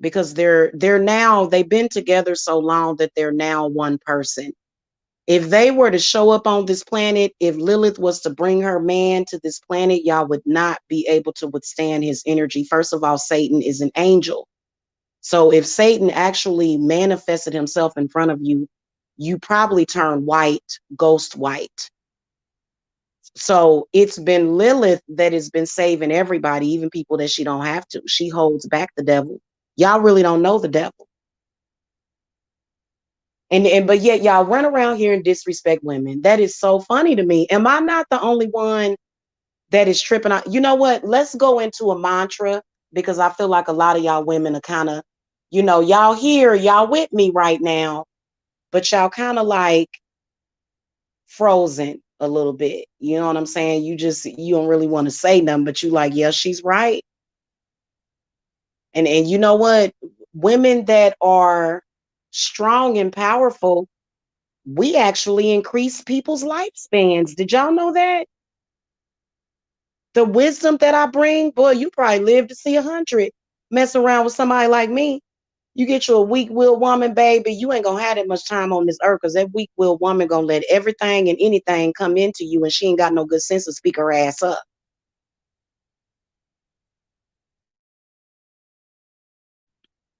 because they've been together so long that they're now one person. If they were to show up on this planet, if Lilith was to bring her man to this planet, y'all would not be able to withstand his energy. First of all, Satan is an angel. So if Satan actually manifested himself in front of you, you probably turn white, ghost white. So it's been Lilith that has been saving everybody, even people that she don't have to. She holds back the devil. Y'all really don't know the devil. But yet y'all run around here and disrespect women. That is so funny to me. Am I not the only one that is tripping out? You know what? Let's go into a mantra, because I feel like a lot of y'all women are kind of, y'all here, y'all with me right now, but y'all kind of like frozen a little bit. You know what I'm saying? You don't really want to say nothing, but you like, yeah, she's right. And you know what? Women that are strong and powerful, we actually increase people's lifespans. Did y'all know that? The wisdom that I bring, boy, you probably live to see 100. Mess around with somebody like me. You get you a weak-willed woman, baby, you ain't gonna have that much time on this earth, because that weak-willed woman gonna let everything and anything come into you, and she ain't got no good sense to speak her ass up.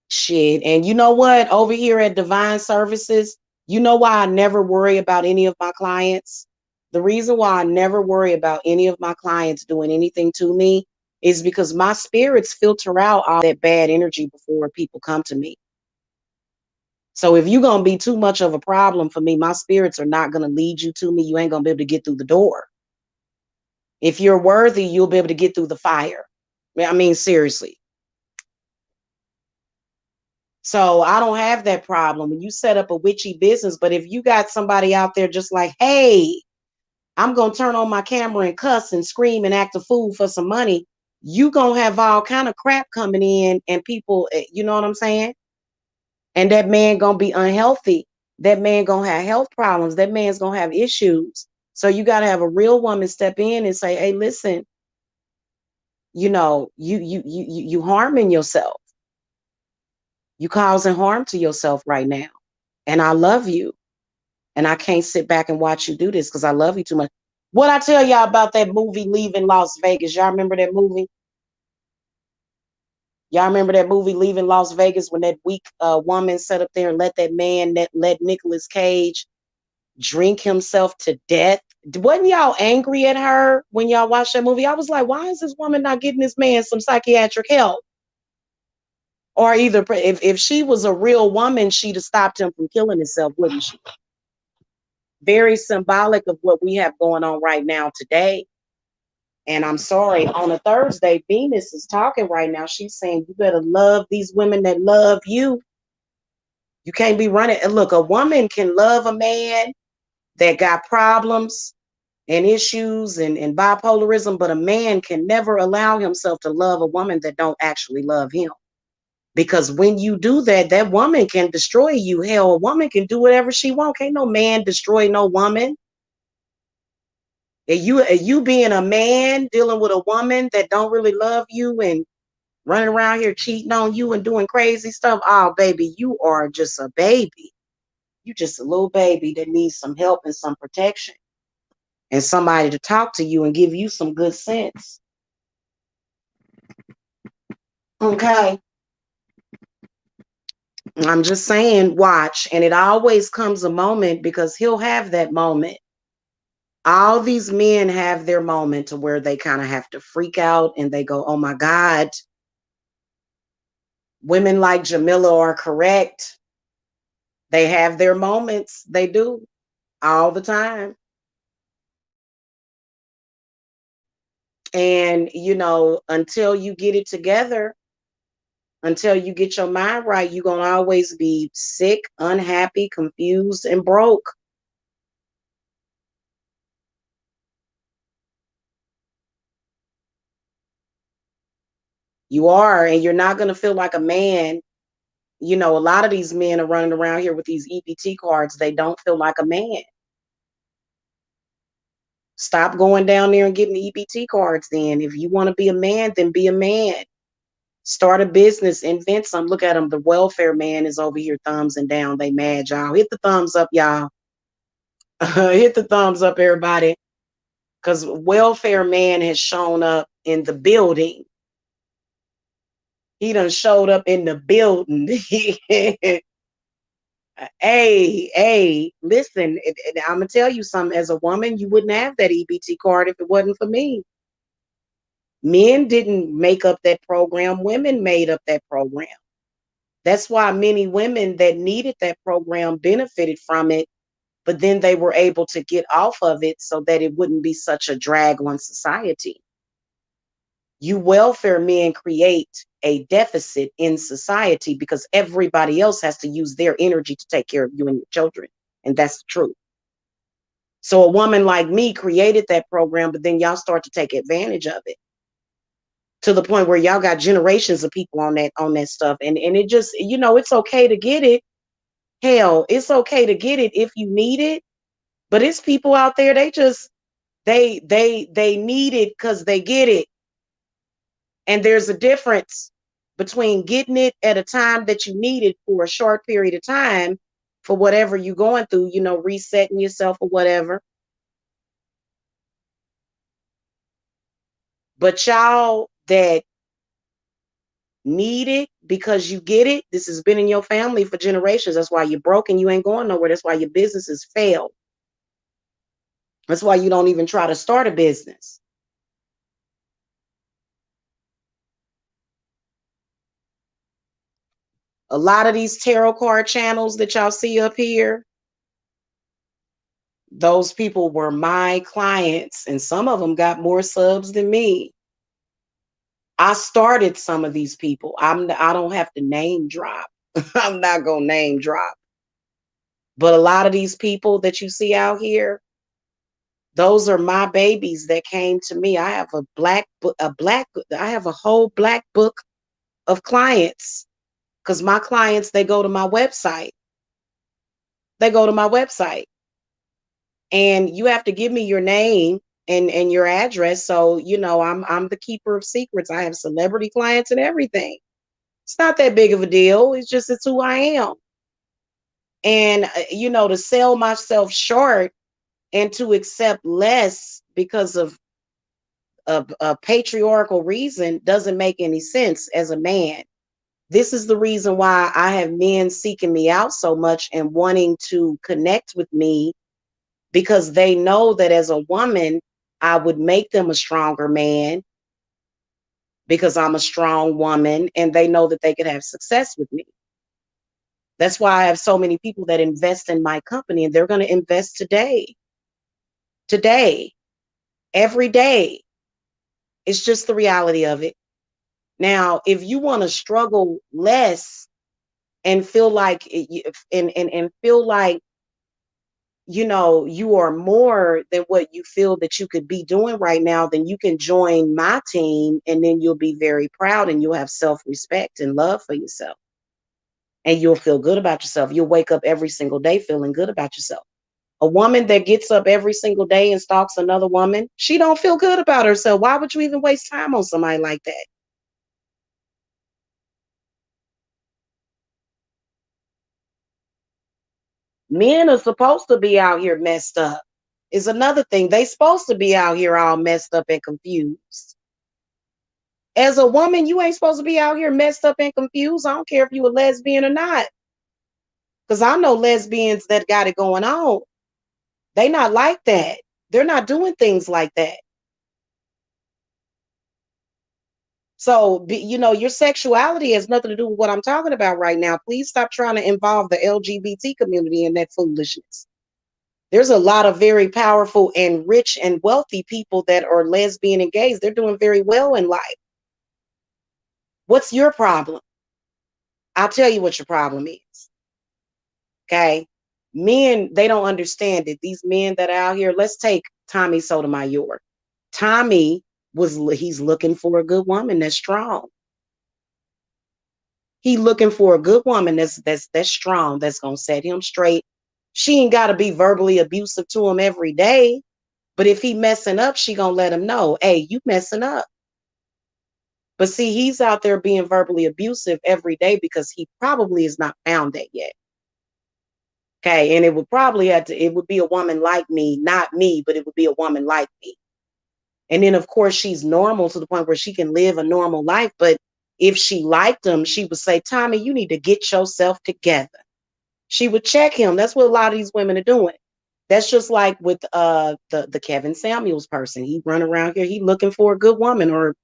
Shit. And you know what? Over here at Divine Services, you know why I never worry about any of my clients? The reason why I never worry about any of my clients doing anything to me is because my spirits filter out all that bad energy before people come to me. So if you're going to be too much of a problem for me, my spirits are not going to lead you to me. You ain't going to be able to get through the door. If you're worthy, you'll be able to get through the fire. I mean, seriously. So I don't have that problem when you set up a witchy business. But if you got somebody out there just like, hey, I'm going to turn on my camera and cuss and scream and act a fool for some money, you going to have all kind of crap coming in, and people, you know what I'm saying? And that man going to be unhealthy. That man going to have health problems. That man's going to have issues. So you got to have a real woman step in and say, hey, listen, you harming yourself. You causing harm to yourself right now. And I love you. And I can't sit back and watch you do this because I love you too much. What I tell y'all about that movie Leaving Las Vegas? Y'all remember that movie? Y'all remember that movie Leaving Las Vegas, when that weak woman sat up there and let that man, that let Nicolas Cage drink himself to death? Wasn't y'all angry at her when y'all watched that movie? I was like, why is this woman not getting this man some psychiatric help? Or either, if she was a real woman, she'd have stopped him from killing himself, wouldn't she? Very symbolic of what we have going on right now today. And I'm sorry, on a Thursday, Venus is talking right now. She's saying, you better love these women that love you. You can't be running. And look, a woman can love a man that got problems and issues and bipolarism, but a man can never allow himself to love a woman that don't actually love him. Because when you do that, that woman can destroy you. Hell, a woman can do whatever she wants. Can't no man destroy no woman. And you being a man dealing with a woman that don't really love you and running around here cheating on you and doing crazy stuff. Oh, baby, you are just a baby. You just a little baby that needs some help and some protection and somebody to talk to you and give you some good sense. Okay. I'm just saying, watch. And it always comes a moment because he'll have that moment. All these men have their moment to where they kind of have to freak out and they go, oh my God, women like Jamila are correct. They have their moments. They do all the time. And, until you get it together, until you get your mind right, you're going to always be sick, unhappy, confused, and broke. You are, and you're not going to feel like a man. A lot of these men are running around here with these EBT cards. They don't feel like a man. Stop going down there and getting EBT cards then. If you want to be a man, then be a man. Start a business, invent some. Look at them. The welfare man is over here thumbs and down. They mad, y'all. Hit the thumbs up, y'all. Hit the thumbs up, everybody. Because welfare man has shown up in the building. He done showed up in the building. Hey, listen, I'm going to tell you something. As a woman, you wouldn't have that EBT card if it wasn't for me. Men didn't make up that program. Women made up that program. That's why many women that needed that program benefited from it, but then they were able to get off of it so that it wouldn't be such a drag on society. You welfare men create a deficit in society because everybody else has to use their energy to take care of you and your children. And that's the truth. So a woman like me created that program, but then y'all start to take advantage of it to the point where y'all got generations of people on that stuff. And it just, it's okay to get it. Hell, it's okay to get it if you need it. But it's people out there, they need it because they get it. And there's a difference between getting it at a time that you need it for a short period of time for whatever you're going through, resetting yourself or whatever. But y'all that need it because you get it, this has been in your family for generations. That's why you're broke and you ain't going nowhere. That's why your businesses fail. That's why you don't even try to start a business. A lot of these tarot card channels that y'all see up here, those people were my clients, and some of them got more subs than me. I started some of these people. I don't have to name drop. I'm not gonna name drop. But a lot of these people that you see out here, those are my babies that came to me. I have I have a whole black book of clients because my clients, they go to my website. They go to my website. And you have to give me your name and your address. So, I'm the keeper of secrets. I have celebrity clients and everything. It's not that big of a deal. It's who I am. And, to sell myself short and to accept less because of a patriarchal reason doesn't make any sense as a man. This is the reason why I have men seeking me out so much and wanting to connect with me, because they know that as a woman, I would make them a stronger man because I'm a strong woman, and they know that they could have success with me. That's why I have so many people that invest in my company, and they're going to invest today, every day. It's just the reality of it. Now, if you want to struggle less and feel like and feel like, you are more than what you feel that you could be doing right now, then you can join my team, and then you'll be very proud and you'll have self-respect and love for yourself. And you'll feel good about yourself. You'll wake up every single day feeling good about yourself. A woman that gets up every single day and stalks another woman, she don't feel good about herself. Why would you even waste time on somebody like that? Men are supposed to be out here messed up. Is another thing. They supposed to be out here all messed up and confused. As a woman, you ain't supposed to be out here messed up and confused. I don't care if you a lesbian or not. Because I know lesbians that got it going on. They not like that. They're not doing things like that. So, your sexuality has nothing to do with what I'm talking about right now. Please stop trying to involve the LGBT community in that foolishness. There's a lot of very powerful and rich and wealthy people that are lesbian and gays. They're doing very well in life. What's your problem? I'll tell you what your problem is. Okay. Men, they don't understand it. These men that are out here, let's take Tommy Sotomayor. Tommy he's looking for a good woman that's strong. He looking for a good woman that's strong, that's gonna set him straight. She ain't gotta be verbally abusive to him every day. But if he messing up, she gonna let him know, hey, you messing up. But see, he's out there being verbally abusive every day because he probably is not found that yet. Okay. And it would probably it would be a woman like me, not me, but it would be a woman like me. And then of course she's normal to the point where she can live a normal life. But if she liked him, she would say, Tommy, you need to get yourself together. She would check him. That's what a lot of these women are doing. That's just like with the Kevin Samuels person. He run around here, he looking for a good woman, or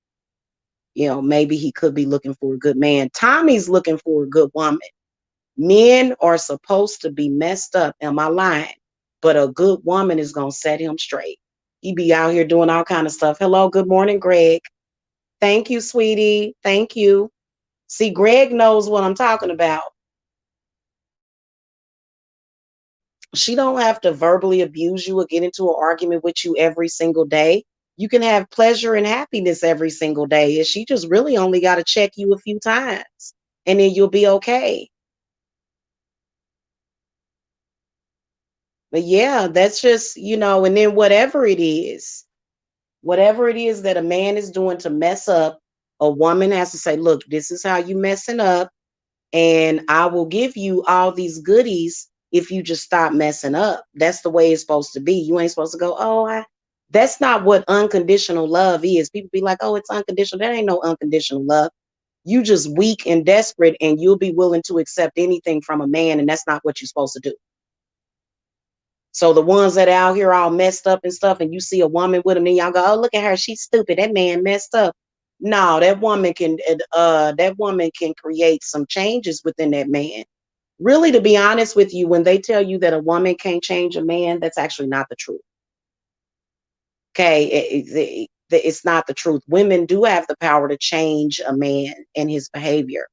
maybe he could be looking for a good man. Tommy's looking for a good woman. Men are supposed to be messed up, am I lying? But a good woman is gonna set him straight. He be out here doing all kind of stuff. Hello, good morning, Greg. Thank you, sweetie. Thank you. See, Greg knows what I'm talking about. She don't have to verbally abuse you or get into an argument with you every single day. You can have pleasure and happiness every single day. And she just really only got to check you a few times and then you'll be okay. But yeah, that's just, and then whatever it is that a man is doing to mess up, a woman has to say, look, this is how you messing up. And I will give you all these goodies if you just stop messing up. That's the way it's supposed to be. You ain't supposed to go, that's not what unconditional love is. People be like, oh, it's unconditional. That ain't no unconditional love. You just weak and desperate, and you'll be willing to accept anything from a man, and that's not what you're supposed to do. So the ones that are out here all messed up and stuff, and you see a woman with them, and y'all go, oh, look at her, she's stupid. That man messed up. No, that woman can create some changes within that man. Really, to be honest with you, when they tell you that a woman can't change a man, that's actually not the truth. Okay, it's not the truth. Women do have the power to change a man and his behavior.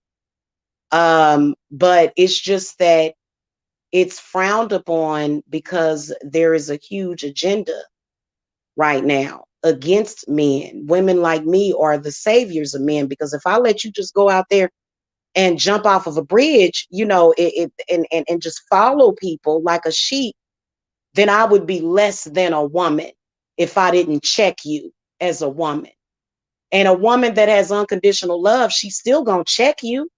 But it's just that it's frowned upon because there is a huge agenda right now against men. Women like me are the saviors of men, because if I let you just go out there and jump off of a bridge, and just follow people like a sheep, then I would be less than a woman if I didn't check you as a woman. And a woman that has unconditional love, she's still gonna check you.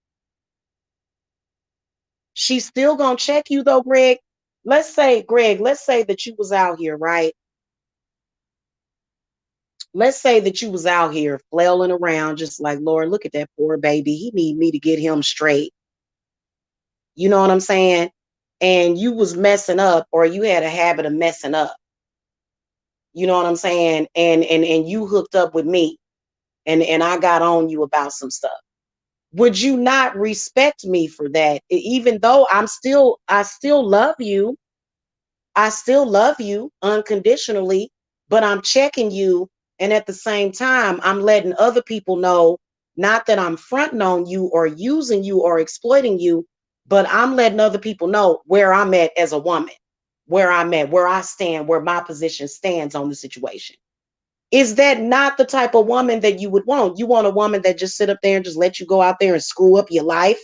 She's still gonna check you though, Greg. Greg, let's say that you was out here, right? Let's say that you was out here flailing around just like, Lord, look at that poor baby. He need me to get him straight. You know what I'm saying? And you was messing up, or you had a habit of messing up. You know what I'm saying? And you hooked up with me, and I got on you about some stuff. Would you not respect me for that? Even though I still love you. I still love you unconditionally, but I'm checking you. And at the same time, I'm letting other people know, not that I'm fronting on you or using you or exploiting you, but I'm letting other people know where I'm at as a woman, where I'm at, where I stand, where my position stands on the situation. Is that not the type of woman that you would want? You want a woman that just sit up there and just let you go out there and screw up your life?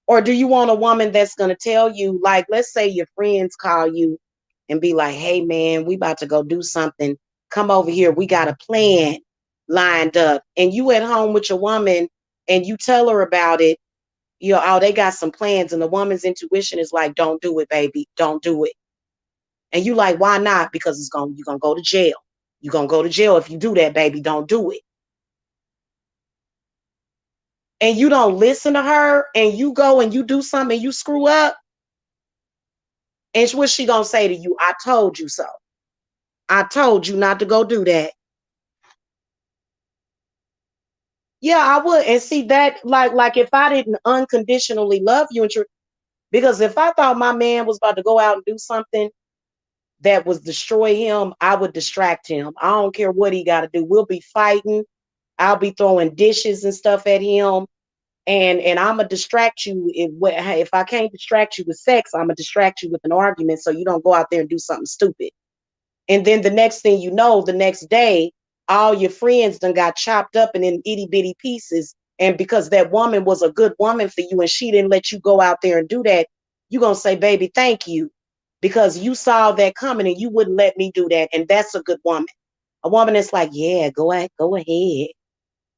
Or do you want a woman that's going to tell you, like, let's say your friends call you and be like, hey, man, we about to go do something. Come over here. We got a plan lined up. And you at home with your woman and you tell her about it. You know, oh, they got some plans. And the woman's intuition is like, don't do it, baby. Don't do it. And you like, why not? Because you're going to go to jail. You're going to go to jail if you do that, baby. Don't do it. And you don't listen to her and you go and you do something and you screw up. And what's she gonna say to you? I told you so. I told you not to go do that. Yeah, I would. And see that, like if I didn't unconditionally love you, because if I thought my man was about to go out and do something that was destroy him, I would distract him. I don't care what he got to do. We'll be fighting. I'll be throwing dishes and stuff at him, and I'm gonna distract you. If I can't distract you with sex, I'm gonna distract you with an argument so you don't go out there and do something stupid. And then the next thing you know, the next day, all your friends done got chopped up and in itty bitty pieces. And because that woman was a good woman for you and she didn't let you go out there and do that, you're going to say, baby, thank you. Because you saw that coming and you wouldn't let me do that. And that's a good woman. A woman that's like, yeah, go ahead.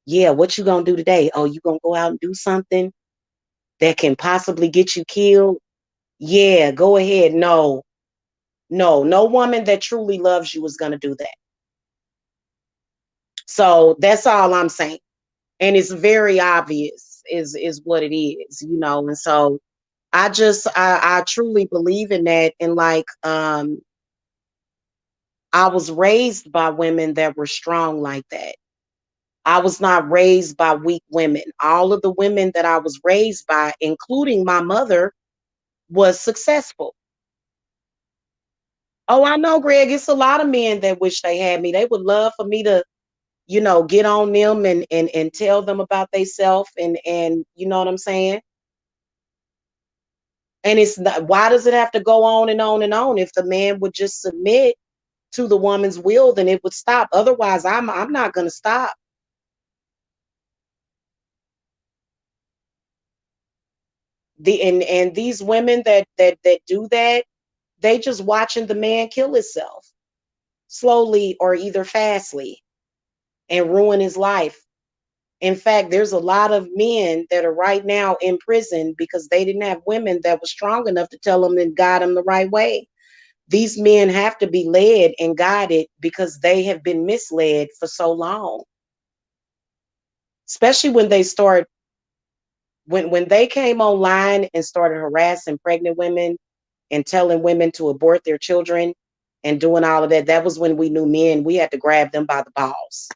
Yeah, what you going to do today? Oh, you going to go out and do something that can possibly get you killed? Yeah, go ahead. No, no woman that truly loves you is going to do that. So that's all I'm saying. And it's very obvious is what it is, you know. And so I truly believe in that. And like I was raised by women that were strong like that. I was not raised by weak women. All of the women that I was raised by, including my mother, was successful. Oh, I know, Greg. It's a lot of men that wish they had me. They would love for me to, you know, get on them and tell them about themselves and you know what I'm saying? And it's not, why does it have to go on and on and on? If the man would just submit to the woman's will, then it would stop. Otherwise, I'm not gonna stop. And these women that do that, they just watching the man kill himself slowly or either fastly and ruin his life. In fact, there's a lot of men that are right now in prison because they didn't have women that were strong enough to tell them and guide them the right way. These men have to be led and guided because they have been misled for so long. Especially when they start when they came online and started harassing pregnant women and telling women to abort their children and doing all of that, that was when we knew men, we had to grab them by the balls.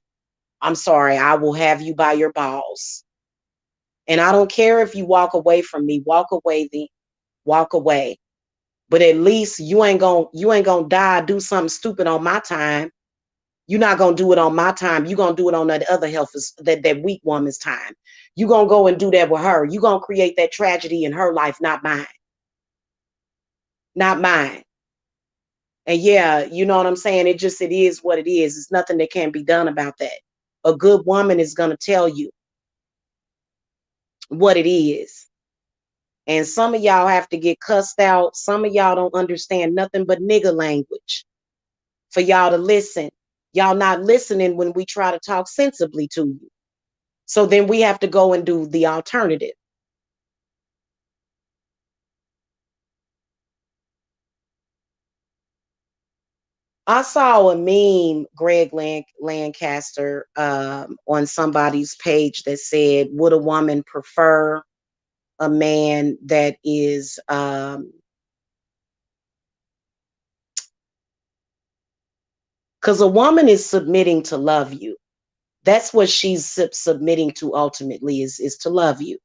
I'm sorry, I will have you by your balls. And I don't care if you walk away from me, walk away, walk away. But at least you ain't gonna die, do something stupid on my time. You're not gonna do it on my time. You're gonna do it on that other that weak woman's time. You're gonna go and do that with her. You're gonna create that tragedy in her life, not mine. Not mine. And yeah, you know what I'm saying? It is what it is. It's nothing that can be done about that. A good woman is gonna tell you what it is. And some of y'all have to get cussed out. Some of y'all don't understand nothing but nigger language for y'all to listen. Y'all not listening when we try to talk sensibly to you. So then we have to go and do the alternative. I saw a meme, Greg Lancaster, on somebody's page that said, would a woman prefer a man that is, because a woman is submitting to love you. That's what she's submitting to ultimately is to love you.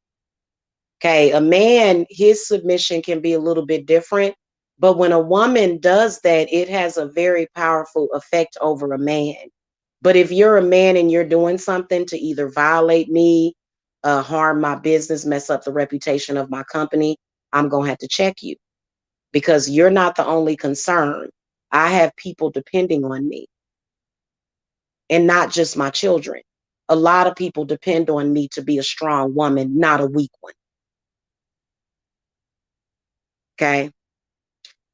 Okay, a man, his submission can be a little bit different, but when a woman does that, it has a very powerful effect over a man. But if you're a man and you're doing something to either violate me, harm my business, mess up the reputation of my company, I'm going to have to check you because you're not the only concern. I have people depending on me and not just my children. A lot of people depend on me to be a strong woman, not a weak one. Okay.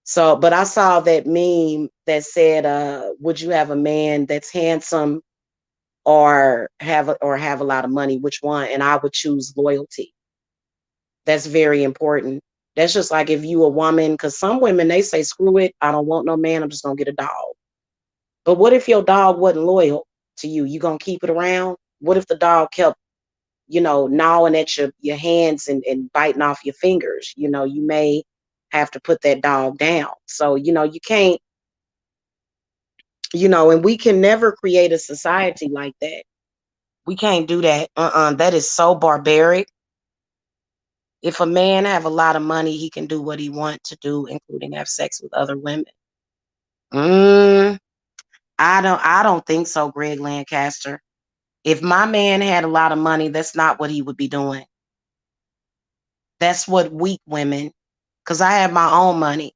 So, but I saw that meme that said, would you have a man that's handsome or have a lot of money? Which one? And I would choose loyalty. That's very important. That's just like if you a woman, because some women they say, screw it, I don't want no man, I'm just gonna get a dog. But what if your dog wasn't loyal to you? You gonna keep it around? What if the dog kept, gnawing at your hands and biting off your fingers? You may have to put that dog down. So, you can't, and we can never create a society like that. We can't do that. That is so barbaric. If a man have a lot of money, he can do what he wants to do, including have sex with other women. Mm, I don't think so, Greg Lancaster. If my man had a lot of money, that's not what he would be doing. That's what weak women, because I have my own money.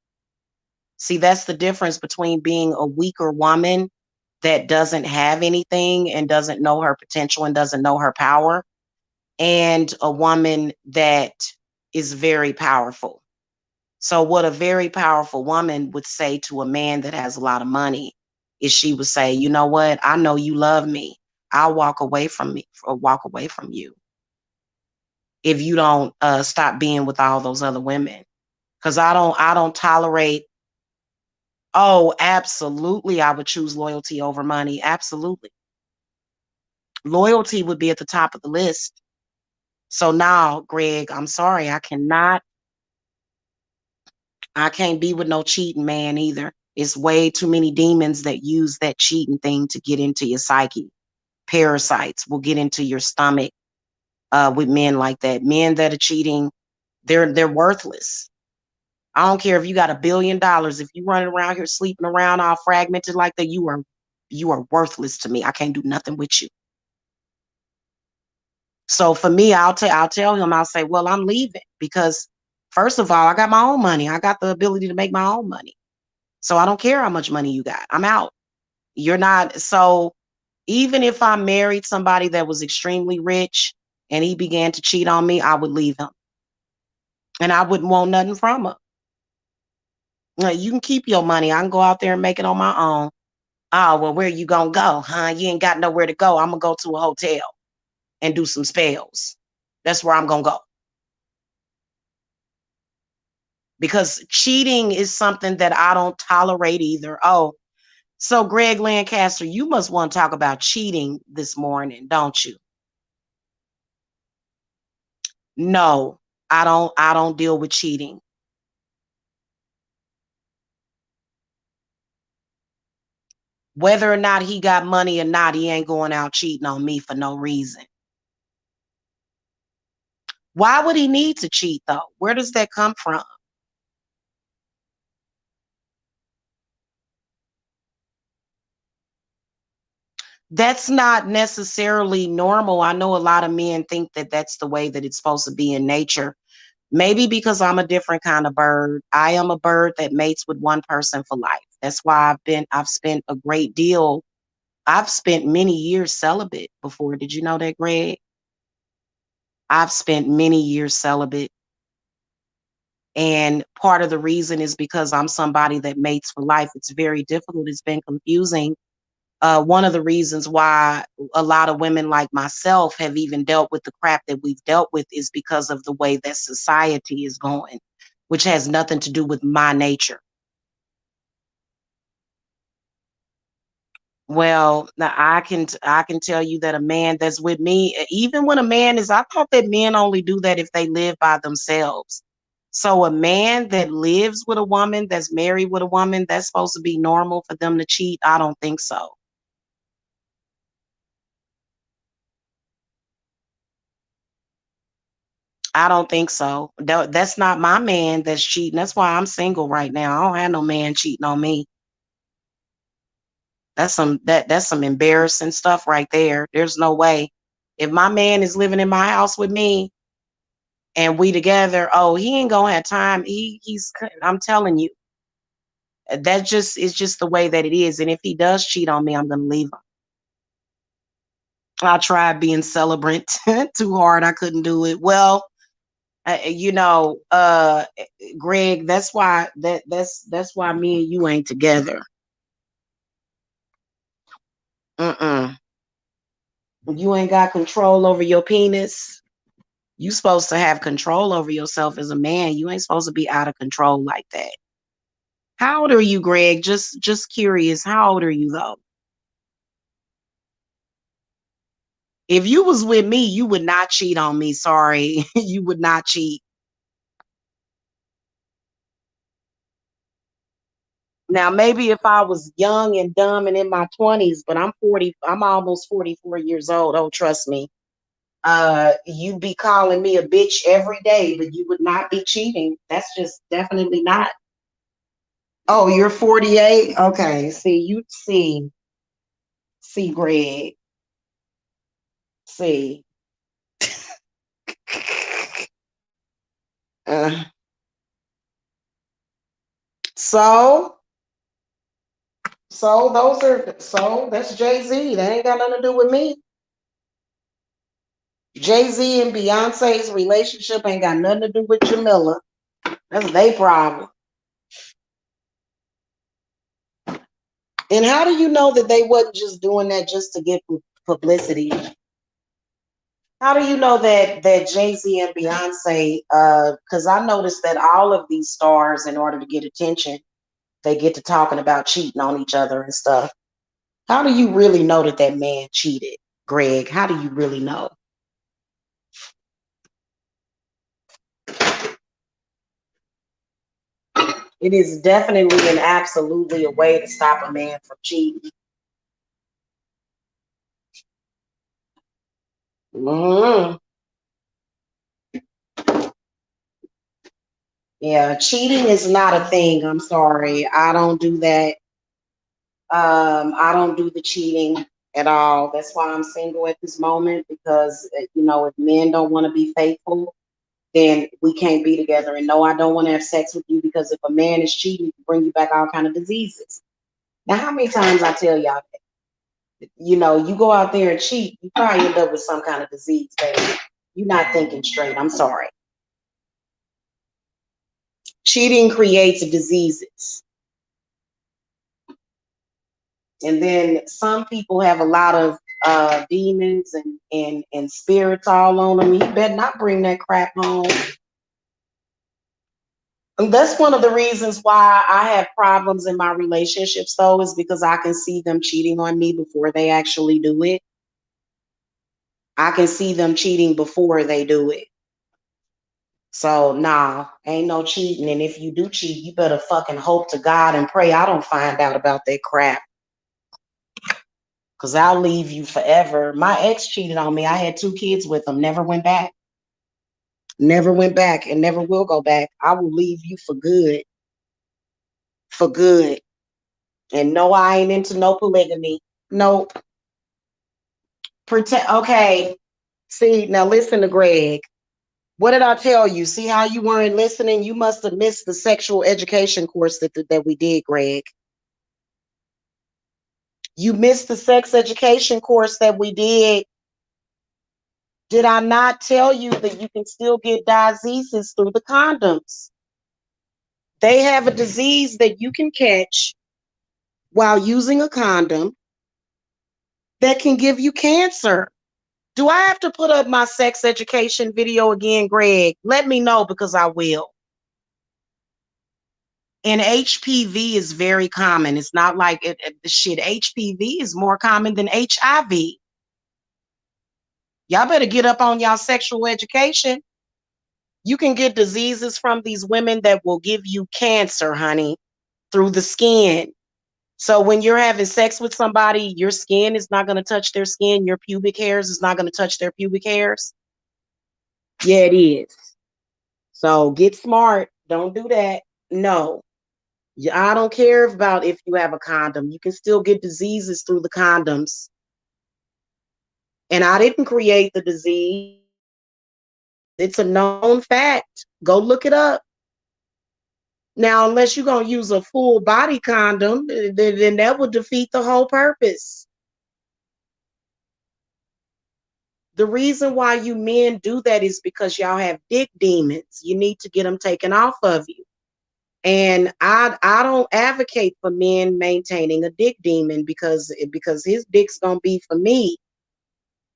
See, that's the difference between being a weaker woman that doesn't have anything and doesn't know her potential and doesn't know her power, and a woman that is very powerful. So what a very powerful woman would say to a man that has a lot of money is she would say, you know what? I know you love me. I'll walk away from me or walk away from you if you don't stop being with all those other women. Cause I don't tolerate. Oh, absolutely. I would choose loyalty over money. Absolutely. Loyalty would be at the top of the list. So now, Greg, I'm sorry. I can't be with no cheating man either. It's way too many demons that use that cheating thing to get into your psyche. Parasites will get into your stomach with men like that. Men that are cheating, they're worthless. I don't care if you got $1 billion. If you running around here sleeping around all fragmented like that, you are worthless to me. I can't do nothing with you. So for me, I'll tell him, I'll say, well, I'm leaving because first of all, I got my own money. I got the ability to make my own money. So I don't care how much money you got. I'm out. You're not. So even if I married somebody that was extremely rich and he began to cheat on me, I would leave him. And I wouldn't want nothing from him. You can keep your money. I can go out there and make it on my own. Oh, well, where you gonna go? Huh? You ain't got nowhere to go. I'm gonna go to a hotel and do some spells. That's where I'm gonna go. Because cheating is something that I don't tolerate either. Oh, so Greg Lancaster, you must want to talk about cheating this morning, don't you? No, I don't deal with cheating. Whether or not he got money or not, he ain't going out cheating on me for no reason. Why would he need to cheat though? Where does that come from? That's not necessarily normal. I know a lot of men think that that's the way that it's supposed to be in nature. Maybe because I'm a different kind of bird. I am a bird that mates with one person for life. That's why I've spent many years celibate before. Did you know that, Greg? I've spent many years celibate. And part of the reason is because I'm somebody that mates for life. It's very difficult. It's been confusing. One of the reasons why a lot of women like myself have even dealt with the crap that we've dealt with is because of the way that society is going, which has nothing to do with my nature. Well, now I can tell you that a man that's with me, even when a man is, I thought that men only do that if they live by themselves. So a man that lives with a woman, that's married with a woman, that's supposed to be normal for them to cheat. I don't think so. I don't think so. That's not my man that's cheating. That's why I'm single right now. I don't have no man cheating on me. That's some embarrassing stuff right there. There's no way. If my man is living in my house with me and we together, oh, he ain't gonna have time. I'm telling you, that just is just the way that it is. And if he does cheat on me, I'm gonna leave him. I tried being celebrant too hard. I couldn't do it. Well, you know, Greg, that's why me and you ain't together. Mm-mm. You ain't got control over your penis. You supposed to have control over yourself as a man. You ain't supposed to be out of control like that. How old are you, Greg? Just curious. How old are you though? If you was with me, you would not cheat on me. Sorry. You would not cheat. Now, maybe if I was young and dumb and in my 20s, but I'm 40, I'm almost 44 years old. Oh, trust me. You'd be calling me a bitch every day, but you would not be cheating. That's just definitely not. Oh, you're 48? Okay. See, Greg. See. Uh, so, so that's Jay-Z. That ain't got nothing to do with me. Jay-Z and Beyonce's relationship ain't got nothing to do with Jamila. That's their problem. And how do you know that they wasn't just doing that just to get publicity? How do you know that Jay-Z and Beyonce, because I noticed that all of these stars, in order to get attention, they get to talking about cheating on each other and stuff. How do you really know that that man cheated, Greg? How do you really know? It is definitely and absolutely a way to stop a man from cheating. Mm-hmm. Yeah, cheating is not a thing. I'm sorry. I don't do that. I don't do the cheating at all. That's why I'm single at this moment because, if men don't want to be faithful, then we can't be together. And no, I don't want to have sex with you because if a man is cheating, it can bring you back all kind of diseases. Now, how many times I tell y'all that, you go out there and cheat, you probably end up with some kind of disease, baby. You're not thinking straight. I'm sorry. Cheating creates diseases. And then some people have a lot of demons and spirits all on them. You better not bring that crap home. And that's one of the reasons why I have problems in my relationships, though, is because I can see them cheating on me before they actually do it. I can see them cheating before they do it. So, nah, ain't no cheating. And if you do cheat, you better fucking hope to God and pray I don't find out about that crap. Because I'll leave you forever. My ex cheated on me. I had 2 kids with him, never went back. Never went back and never will go back. I will leave you for good. For good. And no, I ain't into no polygamy. Nope. Okay. See, now listen to Greg. What did I tell you? See how you weren't listening? You must have missed the sexual education course that we did, Greg. You missed the sex education course that we did. Did I not tell you that you can still get diseases through the condoms? They have a disease that you can catch while using a condom that can give you cancer. Do I have to put up my sex education video again, Greg? Let me know because I will. And HPV is very common. It's not like shit. HPV is more common than HIV. Y'all better get up on y'all sexual education. You can get diseases from these women that will give you cancer, honey, through the skin. So when you're having sex with somebody, your skin is not going to touch their skin. Your pubic hairs is not going to touch their pubic hairs. Yeah, it is. So get smart. Don't do that. No. I don't care about if you have a condom. You can still get diseases through the condoms. And I didn't create the disease. It's a known fact. Go look it up. Now, unless you're going to use a full body condom, then that would defeat the whole purpose. The reason why you men do that is because y'all have dick demons. You need to get them taken off of you. And I don't advocate for men maintaining a dick demon because his dick's gonna be for me.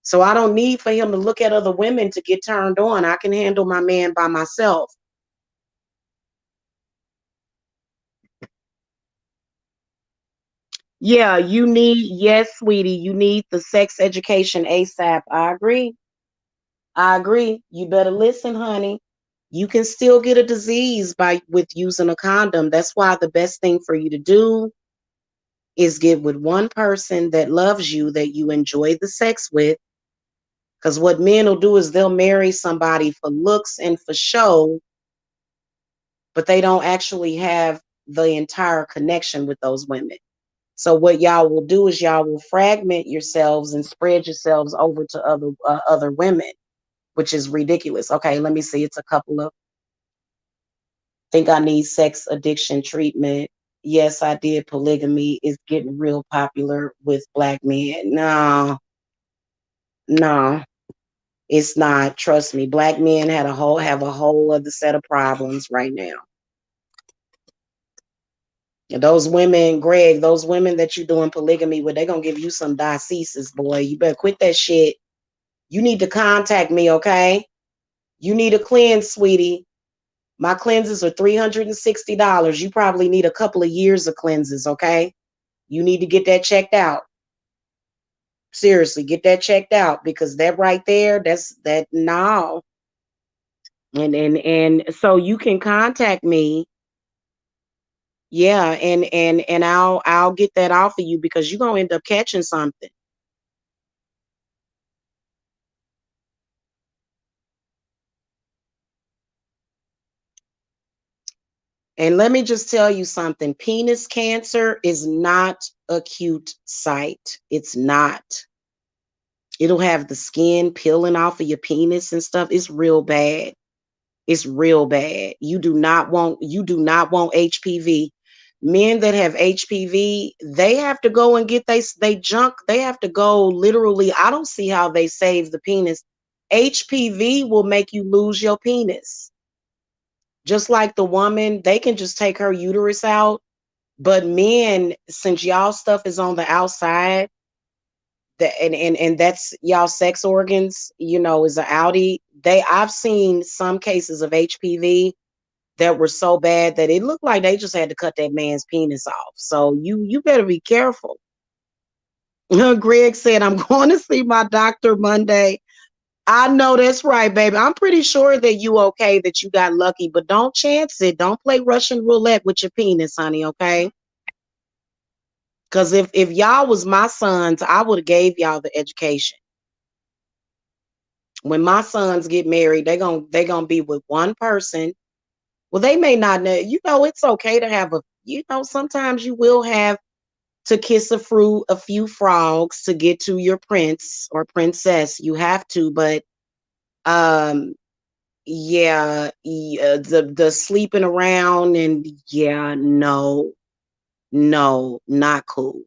So I don't need for him to look at other women to get turned on. I can handle my man by myself. Yeah, yes, sweetie, you need the sex education ASAP. I agree. I agree. You better listen, honey. You can still get a disease by with using a condom. That's why the best thing for you to do is get with one person that loves you, that you enjoy the sex with. Because what men will do is they'll marry somebody for looks and for show, but they don't actually have the entire connection with those women. So what y'all will do is y'all will fragment yourselves and spread yourselves over to other women, which is ridiculous. Okay, let me see. It's a couple of think I need sex addiction treatment. Yes, I did. Polygamy is getting real popular with black men. No, no, it's not. Trust me. Black men have a whole other set of problems right now. And those women, Greg, those women that you're doing polygamy with, they're gonna give you some diathesis, boy. You better quit that shit. You need to contact me, okay? You need a cleanse, sweetie. My cleanses are $360. You probably need a couple of years of cleanses, okay? You need to get that checked out. Seriously, get that checked out because that right there, that's that no. And so you can contact me. Yeah, and I'll get that off of you because you're gonna end up catching something. And let me just tell you something. Penis cancer is not a cute sight. It's not. It'll have the skin peeling off of your penis and stuff. It's real bad. It's real bad. You do not want HPV. Men that have HPV, they have to go and get they junk. They have to go literally. I don't see how they save the penis. HPV will make you lose your penis. Just like the woman, they can just take her uterus out. But men, since y'all stuff is on the outside, and that's y'all sex organs, is an outie. I've seen some cases of HPV that were so bad that it looked like they just had to cut that man's penis off. So you better be careful. Greg said, I'm going to see my doctor Monday. I know that's right, baby. I'm pretty sure that you okay, that you got lucky, but don't chance it. Don't play Russian roulette with your penis, honey, okay? Because if y'all was my sons, I would have gave y'all the education. When my sons get married, they gonna be with one person. Well, they may not know, it's okay to have sometimes you will have to kiss a few frogs to get to your prince or princess. You have to, but um yeah, the sleeping around and yeah, no, no, not cool.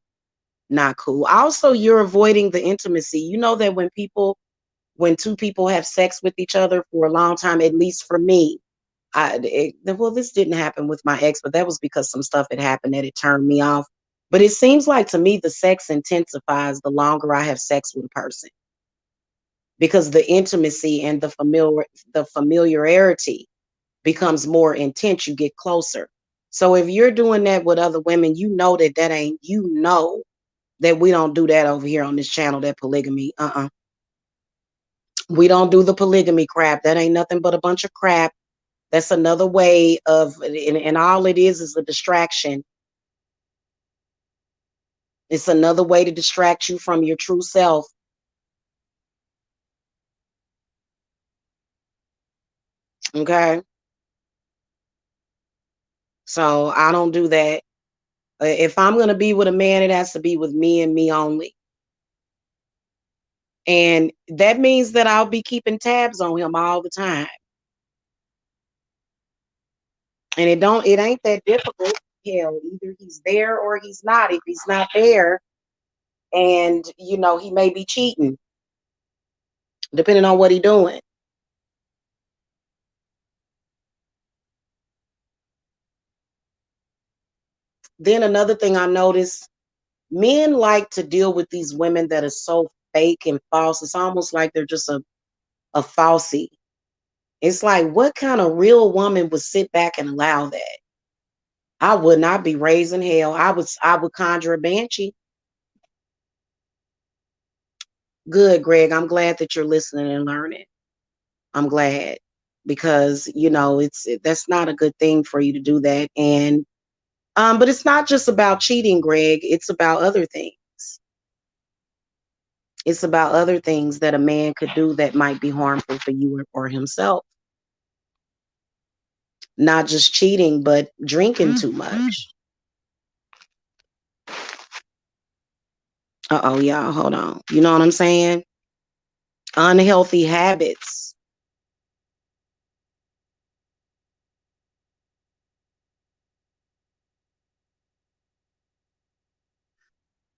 Not cool. Also, you're avoiding the intimacy. You know that when two people have sex with each other for a long time, at least for me, well, this didn't happen with my ex, but that was because some stuff had happened that it turned me off. But it seems like to me the sex intensifies the longer I have sex with a person because the intimacy and the familiarity becomes more intense. You get closer. So if you're doing that with other women, that ain't that we don't do that over here on this channel. That polygamy, we don't do the polygamy crap. That ain't nothing but a bunch of crap. That's another way and all it is a distraction. It's another way to distract you from your true self. Okay. So I don't do that. If I'm going to be with a man, it has to be with me and me only. And that means that I'll be keeping tabs on him all the time. And it ain't that difficult. Hell, either he's there or he's not. If he's not there, and he may be cheating, depending on what he's doing. Then another thing I noticed, men like to deal with these women that are so fake and false. It's almost like they're just a falsie. It's like, what kind of real woman would sit back and allow that? I would not be raising hell. I would conjure a banshee. Good, Greg. I'm glad that you're listening and learning. I'm glad because that's not a good thing for you to do that. And but it's not just about cheating, Greg. It's about other things. It's about other things that a man could do that might be harmful for you or himself. Not just cheating, but drinking too much. Uh-oh, y'all, hold on. You know what I'm saying? Unhealthy habits.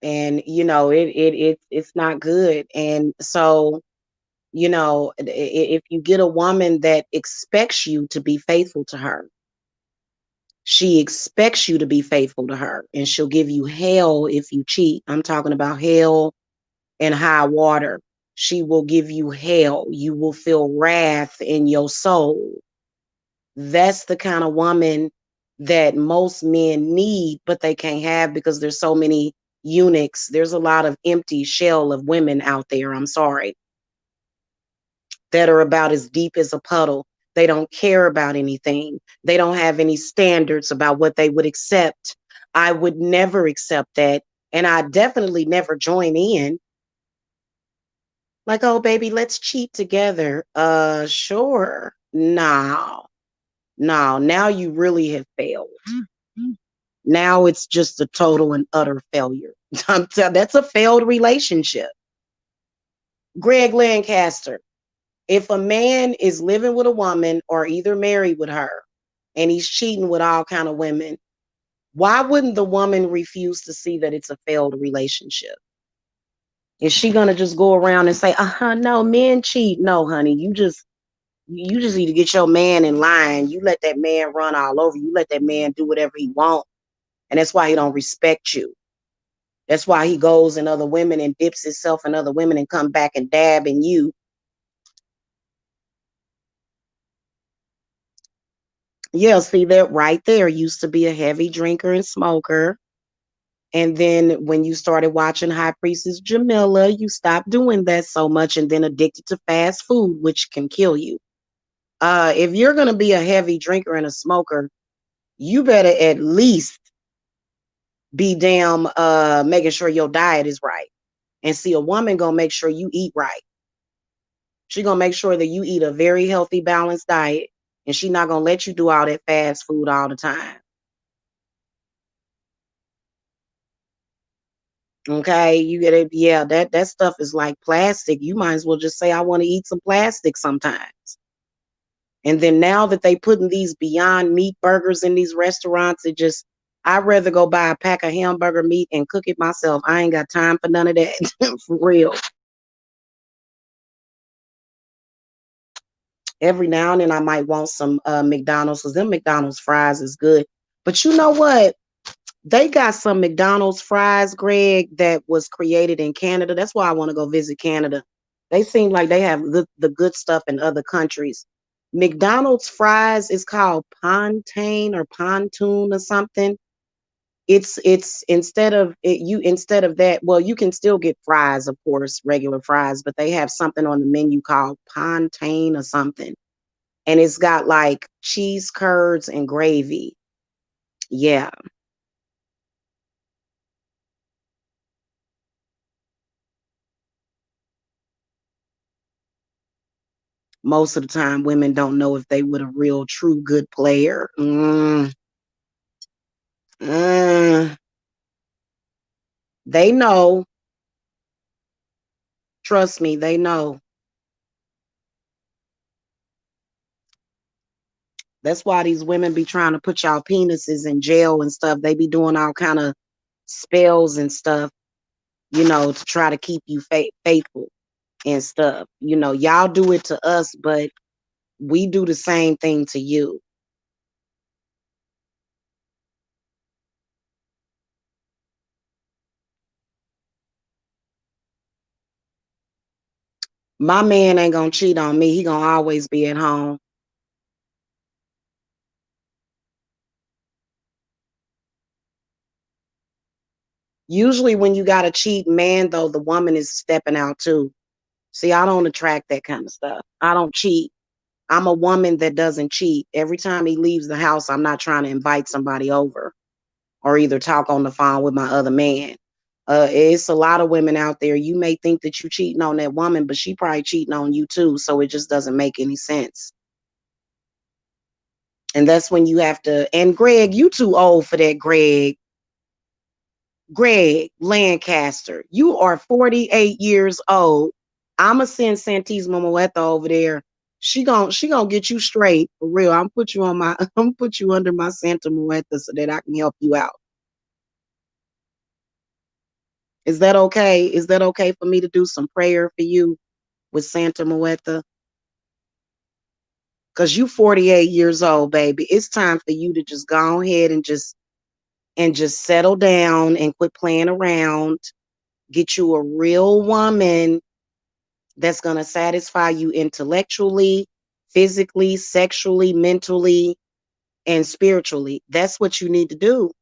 And it's not good. And so, if you get a woman that expects you to be faithful to her, she expects you to be faithful to her, and she'll give you hell if you cheat. I'm talking about hell and high water. She will give you hell. You will feel wrath in your soul. That's the kind of woman that most men need, but they can't have because there's so many eunuchs. There's a lot of empty shell of women out there. I'm sorry. That are about as deep as a puddle. They don't care about anything. They don't have any standards about what they would accept. I would never accept that. And I definitely never join in. Like, oh, baby, let's cheat together. Sure. No, no. Now you really have failed. Now it's just a total and utter failure. That's a failed relationship. Greg Lancaster, if a man is living with a woman or either married with her and he's cheating with all kind of women, why wouldn't the woman refuse to see that it's a failed relationship? Is she gonna just go around and say, no, men cheat? No, honey, you just need to get your man in line. You let that man run all over you. Let that man do whatever he wants. And that's why he don't respect you. That's why he goes in other women and dips himself in other women and come back and dab in you. Yeah, see that right there. Used to be a heavy drinker and smoker. And then when you started watching High Priestess Jamila, you stopped doing that so much and then addicted to fast food, which can kill you. If you're going to be a heavy drinker and a smoker, you better at least be damn making sure your diet is right. And see, a woman going to make sure you eat right. She going to make sure that you eat a very healthy, balanced diet. And she not going to let you do all that fast food all the time. Okay, you get it. Yeah, that stuff is like plastic. You might as well just say, I want to eat some plastic sometimes. And then now that they putting these Beyond Meat burgers in these restaurants, I'd rather go buy a pack of hamburger meat and cook it myself. I ain't got time for none of that. For real. Every now and then I might want some McDonald's, because them McDonald's fries is good. But you know what? They got some McDonald's fries, Greg, that was created in Canada. That's why I want to go visit Canada. They seem like they have the good stuff in other countries. McDonald's fries is called Pontaine or Pontoon or something. It's instead of that, well, you can still get fries, of course, regular fries, but they have something on the menu called Pontaine or something. And it's got like cheese curds and gravy. Yeah. Most of the time women don't know if they with a real true good player. Uh, they know. Trust me, they know. That's why these women be trying to put y'all penises in jail and stuff. They be doing all kind of spells and stuff, to try to keep you faithful and stuff. Y'all do it to us, but we do the same thing to you. My man ain't gonna cheat on me. He gonna always be at home. Usually when you got a cheat man, though, the woman is stepping out too. See, I don't attract that kind of stuff. I don't cheat. I'm a woman that doesn't cheat. Every time he leaves the house, I'm not trying to invite somebody over or either talk on the phone with my other man. It's a lot of women out there. You may think that you cheating on that woman, but she probably cheating on you too. So it just doesn't make any sense. And that's when you have to. And Greg, you too old for that, Greg. Greg Lancaster, you are 48 years old. I'ma send Santisma Moetta over there. She gonna get you straight for real. I'm put you on my I'm put you under my Santa Moetta so that I can help you out. Is that okay? Is that okay for me to do some prayer for you with Santa Moetta? Cause you 48 years old, baby. It's time for you to just go ahead and just settle down and quit playing around. Get you a real woman that's going to satisfy you intellectually, physically, sexually, mentally, and spiritually. That's what you need to do.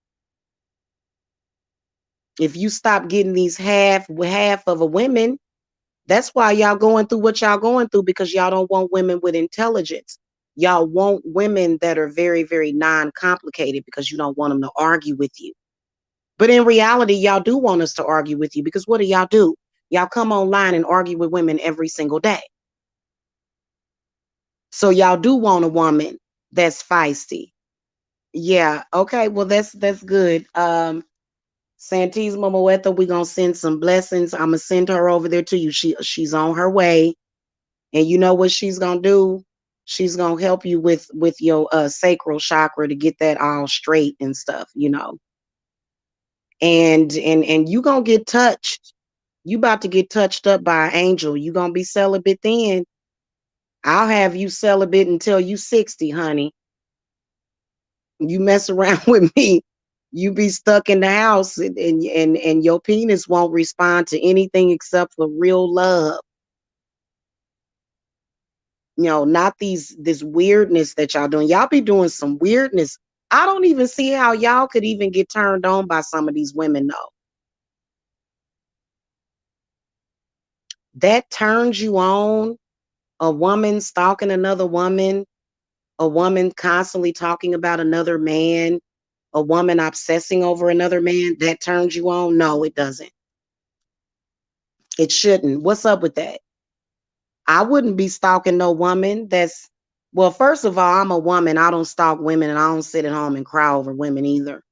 If you stop getting these half of a women, that's why y'all going through what y'all going through, because y'all don't want women with intelligence. Y'all want women that are very, very non-complicated because you don't want them to argue with you. But in reality, y'all do want us to argue with you, because what do y'all do? Y'all come online and argue with women every single day. So y'all do want a woman that's feisty. Yeah. Okay. Well, that's good. Santis Momoetta, we're gonna send some blessings. I'm gonna send her over there to you. She's on her way. And you know what she's gonna do? She's gonna help you with your sacral chakra to get that all straight and stuff. And you gonna get touched. You about to get touched up by an angel. You gonna be celibate then. I'll have you celibate until you 60, honey. You mess around with me, you be stuck in the house, and your penis won't respond to anything except for real love. Not this weirdness that y'all doing. Y'all be doing some weirdness. I don't even see how y'all could even get turned on by some of these women though. That turns you on, a woman stalking another woman, a woman constantly talking about another man, a woman obsessing over another man, that turns you on? No, it doesn't. It shouldn't. What's up with that? I wouldn't be stalking no woman that's, well, first of all, I'm a woman. I don't stalk women, and I don't sit at home and cry over women either.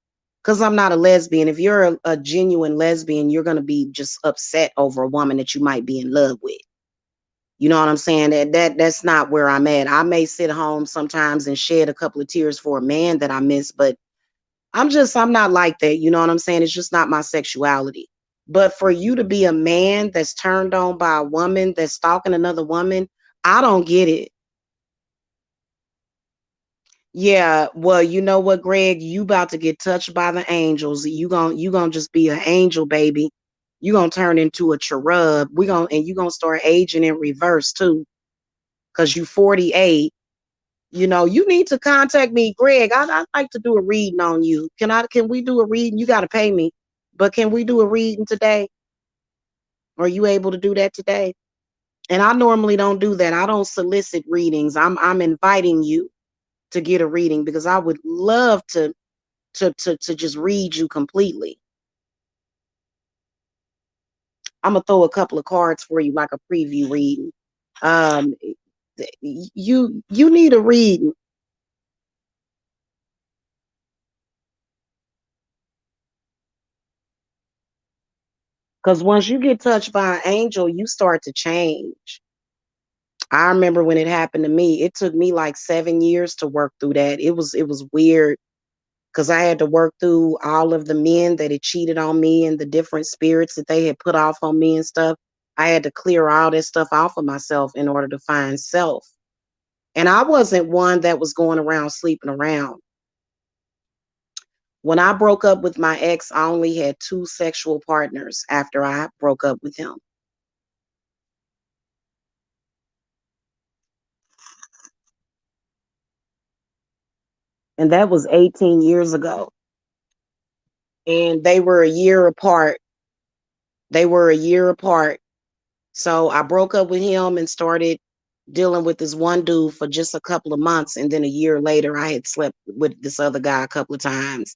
Because I'm not a lesbian. If you're a genuine lesbian, you're going to be just upset over a woman that you might be in love with. You know what I'm saying? That's not where I'm at. I may sit home sometimes and shed a couple of tears for a man that I miss, but I'm not like that. You know what I'm saying? It's just not my sexuality. But for you to be a man that's turned on by a woman that's stalking another woman, I don't get it. Yeah, well, you know what, Greg? You about to get touched by the angels. You gonna just be an angel, baby. You gonna turn into a cherub. You gonna start aging in reverse too, cause you 48. You need to contact me, Greg. I'd like to do a reading on you. Can we do a reading? You gotta pay me, but can we do a reading today? Are you able to do that today? And I normally don't do that. I don't solicit readings. I'm inviting you to get a reading because I would love to just read you completely. I'm gonna throw a couple of cards for you, like a preview reading. Um, you need a reading. Because once you get touched by an angel, you start to change. I remember when it happened to me, it took me like 7 years to work through that. It was weird because I had to work through all of the men that had cheated on me and the different spirits that they had put off on me and stuff. I had to clear all that stuff off of myself in order to find self. And I wasn't one that was going around sleeping around. When I broke up with my ex, I only had two sexual partners after I broke up with him. And that was 18 years ago. And they were a year apart. They were a year apart. So I broke up with him and started dealing with this one dude for just a couple of months. And then a year later, I had slept with this other guy a couple of times.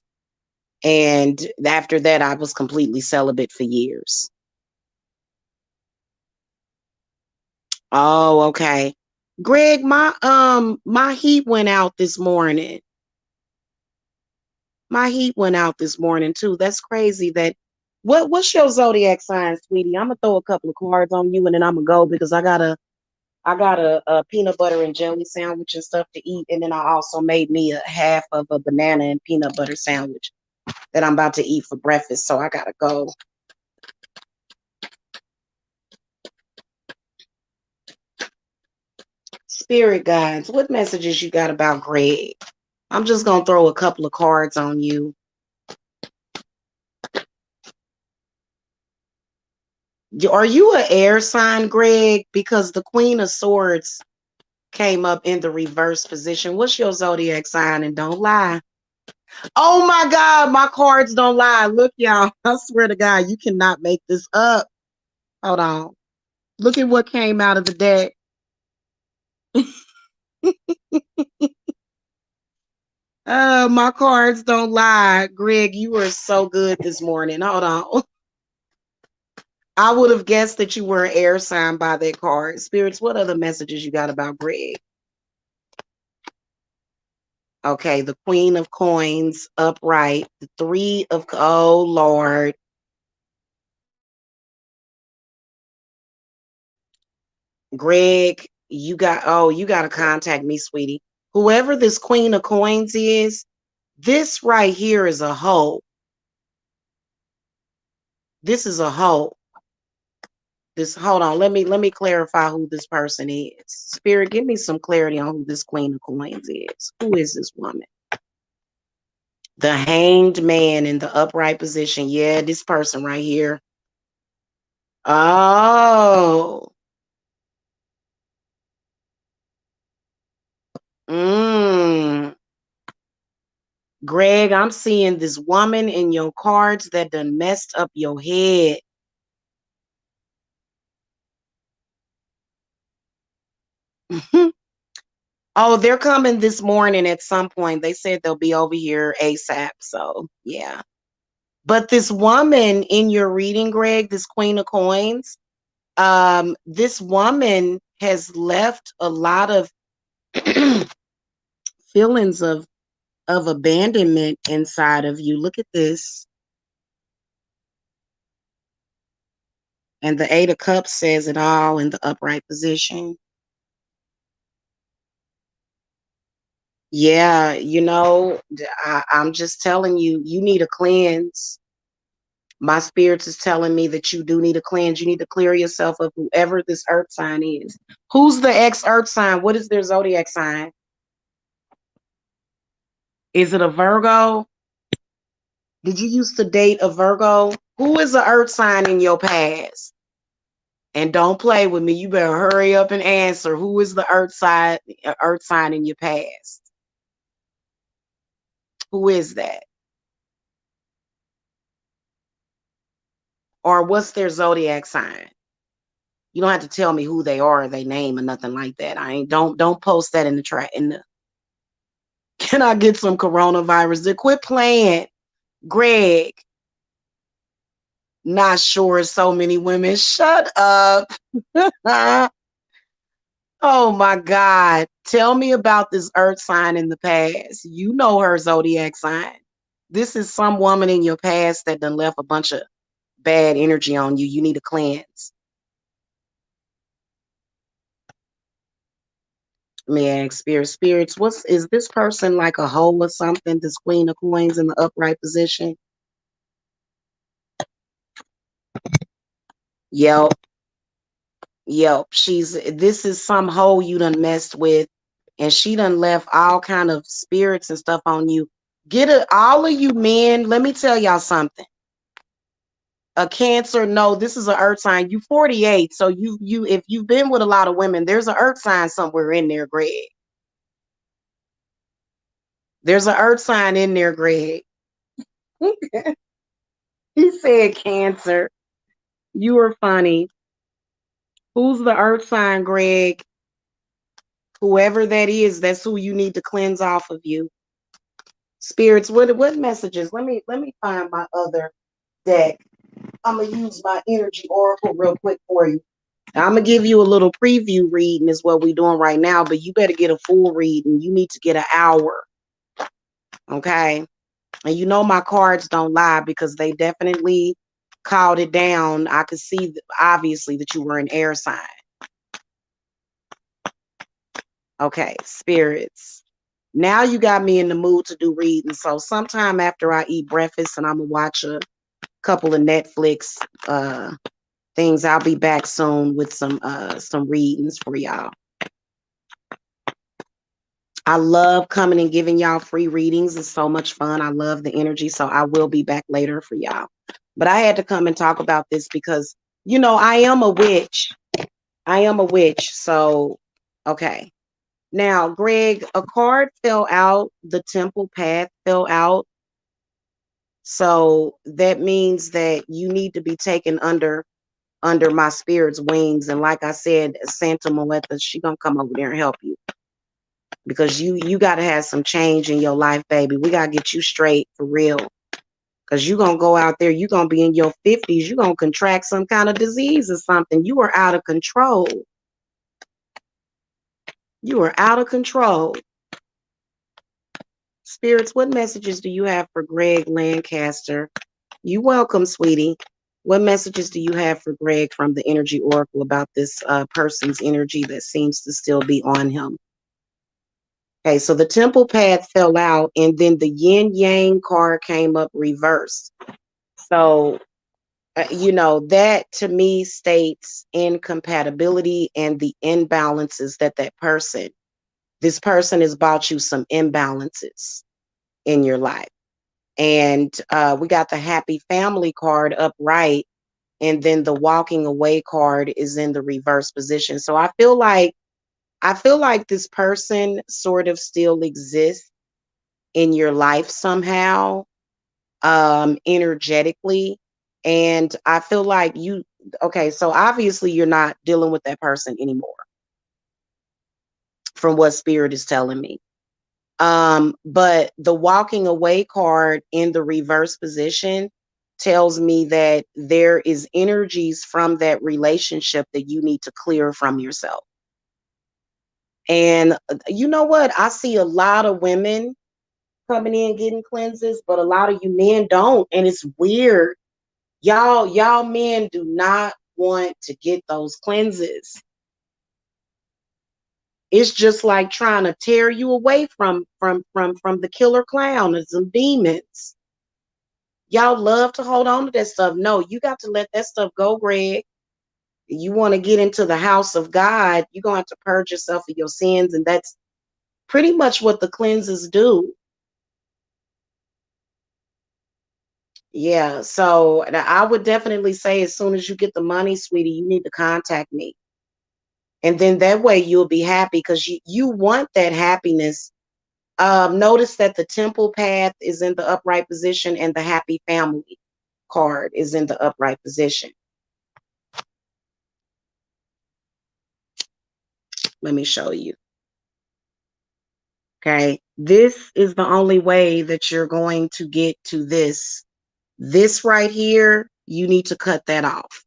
And after that, I was completely celibate for years. Oh, okay. Greg, my heat went out this morning. My heat went out this morning too. That's crazy. What's your zodiac sign, sweetie? I'm gonna throw a couple of cards on you and then I'm gonna go because I got a peanut butter and jelly sandwich and stuff to eat, and then I also made me a half of a banana and peanut butter sandwich that I'm about to eat for breakfast. So I gotta go. Spirit guides, what messages you got about Greg? I'm just gonna throw a couple of cards on you. Are you an air sign, Greg? Because the Queen of Swords came up in the reverse position. What's your zodiac sign? And don't lie. Oh my God, my cards don't lie. Look, y'all. I swear to God, you cannot make this up. Hold on. Look at what came out of the deck. My cards don't lie. Greg, you were so good this morning. Hold on. I would have guessed that you were an air sign by that card. Spirits, what other messages you got about Greg? Okay, the Queen of Coins upright. The Three of, oh Lord. Greg, you got to contact me, sweetie. Whoever this Queen of Coins is, this right here is a hoe. This is a hoe. This, hold on, let me clarify who this person is. Spirit, give me some clarity on who this Queen of Coins is. Who is this woman? The Hanged Man in the upright position. Yeah, this person right here. Oh. Mm. Greg, I'm seeing this woman in your cards that done messed up your head. Oh, they're coming this morning at some point. They said they'll be over here ASAP. So, yeah. But this woman in your reading, Greg, this Queen of Coins, this woman has left a lot of feelings of abandonment inside of you. Look at this. And the Eight of Cups says it all in the upright position. Yeah, I'm just telling you, you need a cleanse. My spirits is telling me that you do need a cleanse. You need to clear yourself of whoever this earth sign is. Who's the ex earth sign? What is their zodiac sign? Is it a Virgo? Did you used to date a Virgo? Who is the earth sign in your past? And don't play with me. You better hurry up and answer. Who is the earth sign in your past? Who is that? Or what's their zodiac sign? You don't have to tell me who they are, or their name, or nothing like that. I ain't don't post that in the track. Can I get some coronavirus? Quit playing, Greg. Not sure. So many women. Shut up. Oh my God. Tell me about this earth sign in the past. You know her zodiac sign. This is some woman in your past that done left a bunch of bad energy on you. You need to cleanse. Man, spirits. Is this person like a hoe or something? This Queen of Coins in the upright position? Yep. Yep. This is some hoe you done messed with, and she done left all kind of spirits and stuff on you. All of you men, let me tell y'all something. A Cancer, no, this is an earth sign. You 48, so you if you've been with a lot of women, there's an earth sign somewhere in there, Greg. There's an earth sign in there, Greg. He said Cancer. You are funny. Who's the earth sign, Greg? Whoever that is, that's who you need to cleanse off of you. Spirits, what messages? Let me find my other deck. I'm gonna use my energy oracle real quick for you. I'm gonna give you a little preview reading is what we're doing right now, but you better get a full reading. You need to get an hour. Okay. And you know my cards don't lie because they definitely called it down. I could see obviously that you were an air sign. Okay, spirits. Now you got me in the mood to do reading. So sometime after I eat breakfast and I'm gonna watch a couple of Netflix things, I'll be back soon with some readings for y'all. I love coming and giving y'all free readings. It's so much fun. I love the energy. So I will be back later for y'all. But I had to come and talk about this because, I am a witch. I am a witch. So, okay. Now, Greg, a card fell out. The temple path fell out. So that means that you need to be taken under my spirit's wings. And like I said, Santa Muerta, she gonna come over there and help you. Because you got to have some change in your life, baby. We got to get you straight for real. Because you're going to go out there, you're going to be in your 50s, you're going to contract some kind of disease or something. You are out of control. You are out of control. Spirits, what messages do you have for Greg Lancaster? You welcome, sweetie. What messages do you have for Greg from the Energy Oracle about this person's energy that seems to still be on him? Okay, so the temple path fell out, and then the yin yang card came up reversed. So, that to me states incompatibility and the imbalances that this person has brought you some imbalances in your life. And we got the happy family card upright, and then the walking away card is in the reverse position. So I feel like this person sort of still exists in your life somehow, energetically. And I feel like so obviously you're not dealing with that person anymore from what spirit is telling me. But the walking away card in the reverse position tells me that there is energies from that relationship that you need to clear from yourself. And you know what? I see a lot of women coming in getting cleanses, but a lot of you men don't. And it's weird. Y'all men do not want to get those cleanses. It's just like trying to tear you away from the killer clown and some demons. Y'all love to hold on to that stuff. No, you got to let that stuff go, Greg. You want to get into the house of God, you're going to have to purge yourself of your sins. And that's pretty much what the cleanses do. Yeah, so I would definitely say as soon as you get the money, sweetie, you need to contact me. And then that way you'll be happy because you want that happiness. Notice that the temple path is in the upright position and the happy family card is in the upright position. Let me show you. Okay, this is the only way that you're going to get to this. This right here, you need to cut that off.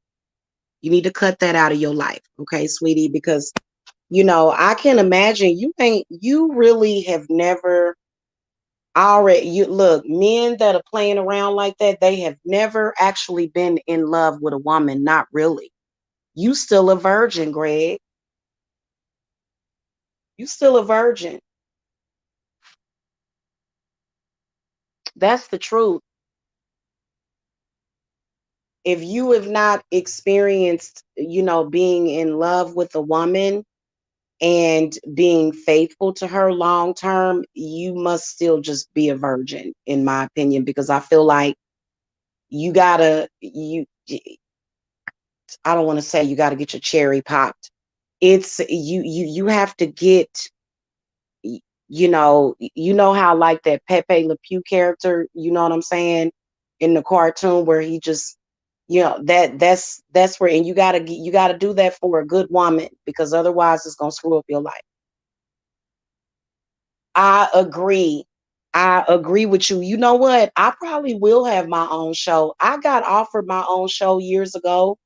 You need to cut that out of your life. Okay, sweetie, because I can imagine you really have never Already, you look, men that are playing around like that, they have never actually been in love with a woman. Not really. You still a virgin, Greg. You still a virgin. That's the truth. If you have not experienced, being in love with a woman and being faithful to her long term, you must still just be a virgin, in my opinion, because I feel like you gotta, I don't want to say you got to get your cherry popped. It's you have to get, how like that Pepe Le Pew character, you know what I'm saying, in the cartoon where he just, that's where, and you gotta do that for a good woman, because otherwise it's gonna screw up your life. I agree. I agree with you. You know what? I probably will have my own show. I got offered my own show years ago.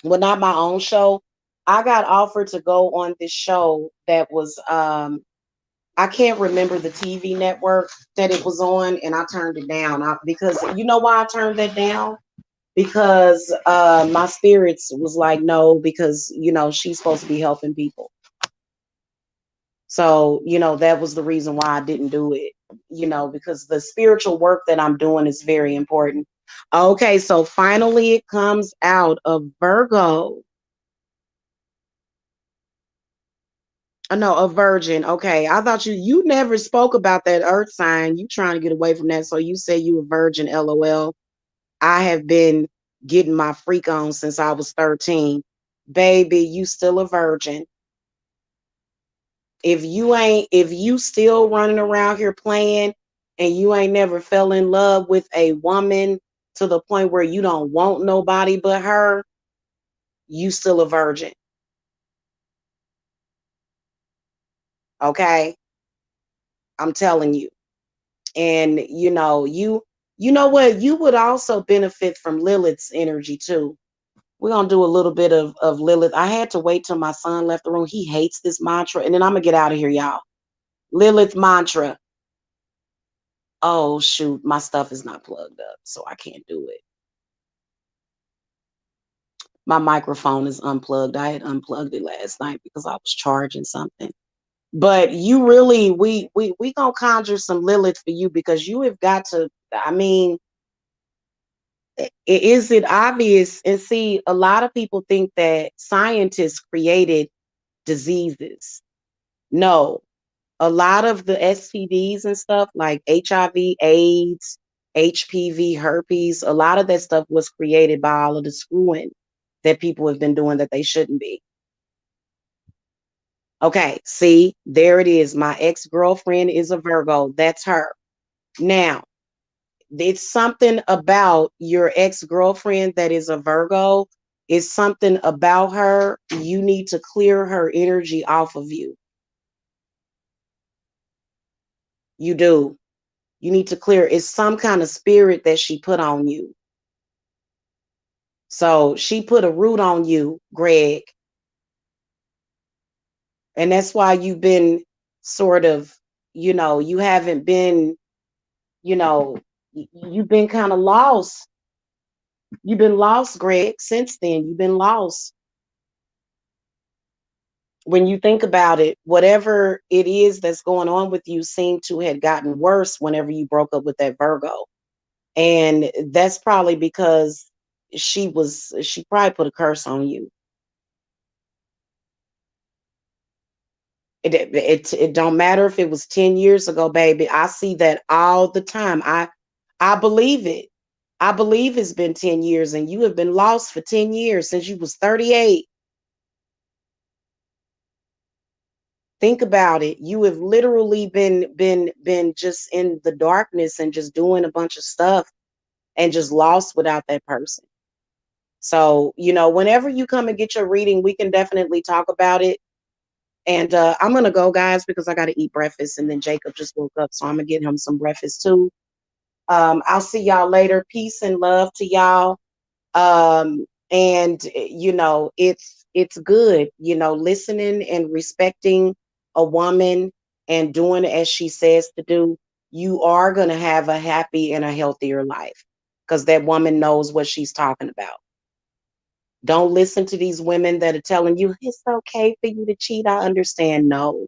Well, not my own show. I got offered to go on this show that was I can't remember the TV network that it was on, and I turned it down. Because you know why I turned that down? Because my spirits was like, no, because she's supposed to be helping people. So, that was the reason why I didn't do it, because the spiritual work that I'm doing is very important. Okay, so finally it comes out of Virgo. No, a virgin. Okay. I thought you never spoke about that earth sign. You trying to get away from that. So you say you a virgin, LOL. I have been getting my freak on since I was 13. Baby, you still a virgin. If you still running around here playing and you ain't never fell in love with a woman to the point where you don't want nobody but her, you still a virgin. Okay? I'm telling you. And you know what, you would also benefit from Lilith's energy too. We're gonna do a little bit of Lilith. I had to wait till my son left the room. He hates this mantra, and then I'm gonna get out of here, y'all. Lilith mantra. Oh shoot, my stuff is not plugged up, so I can't do it. My microphone is unplugged. I had unplugged it last night because I was charging something. But you really, we gonna conjure some Lilith for you, because you have got to, I mean, is it obvious? And see, a lot of people think that scientists created diseases. No, a lot of the STDs and stuff like HIV, AIDS, HPV, herpes, a lot of that stuff was created by all of the screwing that people have been doing that they shouldn't be. Okay, see, there it is. My ex-girlfriend is a Virgo. That's her. Now, it's something about your ex-girlfriend that is a Virgo. It's something about her. You need to clear her energy off of you. You do. You need to clear. It's some kind of spirit that she put on you. So she put a root on you, Greg. And that's why you've been sort of, you haven't been, you know, you've been kind of lost. You've been lost, Greg, since then. You've been lost. When you think about it, whatever it is that's going on with you seemed to have gotten worse whenever you broke up with that Virgo. And that's probably because she probably put a curse on you. It don't matter if it was 10 years ago, baby. I see that all the time. I believe it. I believe it's been 10 years, and you have been lost for 10 years since you was 38. Think about it. You have literally been just in the darkness and just doing a bunch of stuff and just lost without that person. So, whenever you come and get your reading, we can definitely talk about it. And I'm gonna go, guys, because I gotta eat breakfast, and then Jacob just woke up, so I'm gonna get him some breakfast too. I'll see y'all later. Peace and love to y'all. And it's good, listening and respecting a woman and doing as she says to do. you are going to have a happy and a healthier life because that woman knows what she's talking about. Don't listen to these women that are telling you it's okay for you to cheat. I understand. No,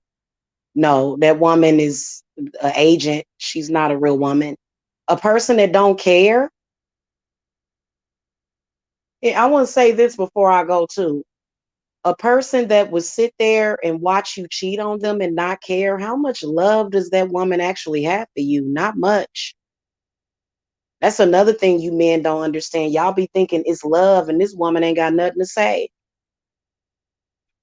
no, that woman is an agent. She's not a real woman. A person that don't care. I want to say this before I go too. A person that would sit there and watch you cheat on them and not care, how much love does that woman actually have for you? Not much. That's another thing you men don't understand. Y'all be thinking it's love and this woman ain't got nothing to say.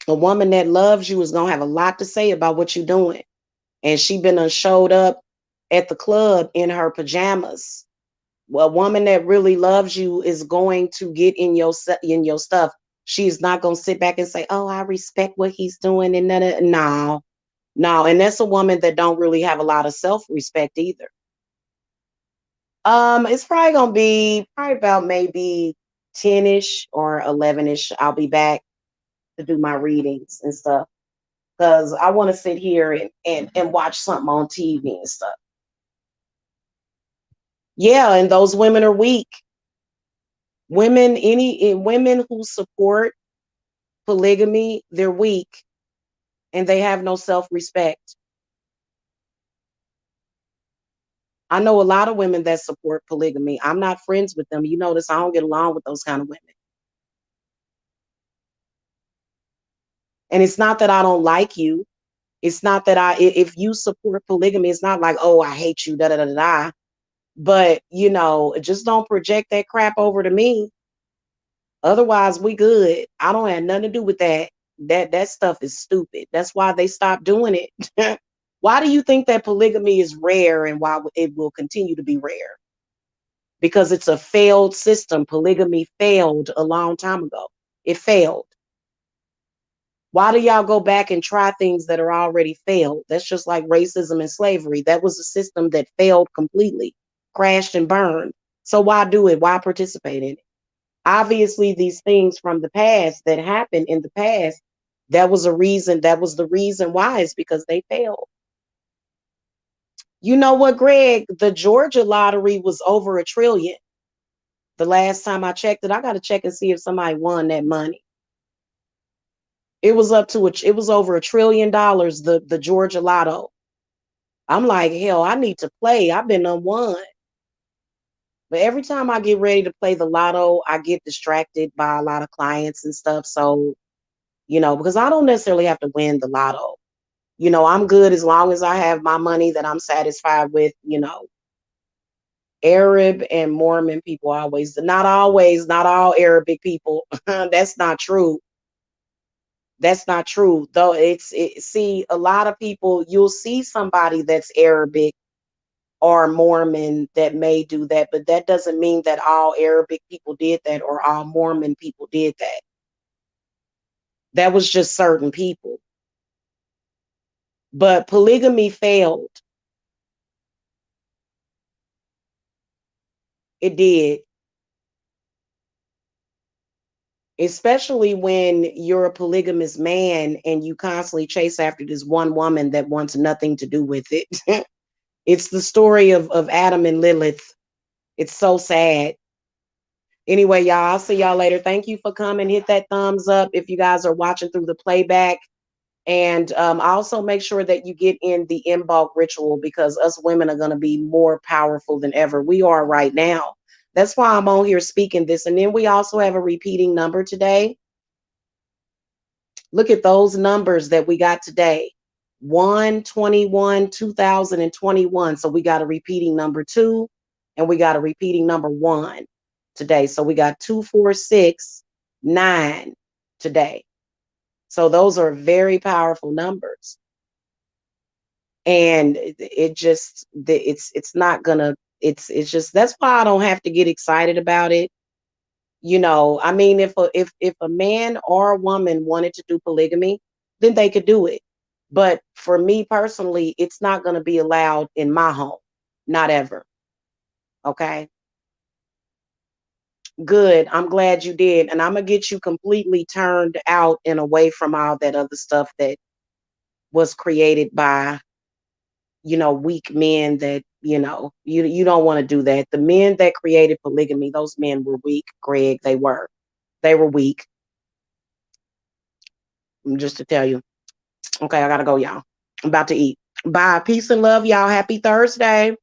A woman that loves you is going to have a lot to say about what you're doing. And she been showed up at the club in her pajamas. Well, a woman that really loves you is going to get in your stuff. She's not going to sit back and say, "Oh, I respect what he's doing." And no, no. And that's a woman that don't really have a lot of self-respect either. It's probably gonna be probably about maybe 10-ish or 11-ish. I'll be back to do my readings and stuff because I want to sit here and watch something on TV and stuff. Yeah, and those women are weak. Women who support polygamy, they're weak and they have no self-respect. I know a lot of women that support polygamy. I'm not friends with them. You notice I don't get along with those kind of women. And it's not that I don't like you. It's not that if you support polygamy, it's not like, oh, I hate you, da da da da. But just don't project that crap over to me. Otherwise, we good. I don't have nothing to do with that. That stuff is stupid. That's why they stopped doing it. Why do you think that polygamy is rare and why it will continue to be rare? Because it's a failed system. Polygamy failed a long time ago. It failed. Why do y'all go back and try things that are already failed? That's just like racism and slavery. That was a system that failed completely, crashed and burned. So why do it? Why participate in it? Obviously, these things from the past that happened in the past, that was a reason. That was the reason why, is because they failed. You know what, Greg? The Georgia lottery was over 1 trillion. The last time I checked it, I got to check and see if somebody won that money. It was it was over $1 trillion, the Georgia Lotto. I'm like, hell, I need to play. I've been on one. But every time I get ready to play the lotto, I get distracted by a lot of clients and stuff. So, because I don't necessarily have to win the lotto. I'm good as long as I have my money that I'm satisfied with. Arab and Mormon people always, not all Arabic people. That's not true. That's not true. Though see, a lot of people, you'll see somebody that's Arabic or Mormon that may do that, but that doesn't mean that all Arabic people did that or all Mormon people did that. That was just certain people. But polygamy failed. It did. Especially when you're a polygamous man and you constantly chase after this one woman that wants nothing to do with it. It's the story of Adam and Lilith. It's so sad. Anyway, y'all, I'll see y'all later. Thank you for coming. Hit that thumbs up if you guys are watching through the playback. And also make sure that you get in the in bulk ritual because us women are going to be more powerful than ever. We are right now. That's why I'm on here speaking this. And then we also have a repeating number today. Look at those numbers that we got today. 1/21, 2021. So we got a repeating number 2 and we got a repeating number 1 today. So we got 246-9 today. So those are very powerful numbers. And it's not gonna, it's just, that's why I don't have to get excited about it. I mean, if a man or a woman wanted to do polygamy, then they could do it. But for me personally, it's not going to be allowed in my home. Not ever. Okay. Good. I'm glad you did. And I'm going to get you completely turned out and away from all that other stuff that was created by, weak men that, you don't want to do that. The men that created polygamy, those men were weak, Greg. They were. They were weak. Just to tell you. Okay, I gotta go, y'all. I'm about to eat. Bye. Peace and love, y'all. Happy Thursday.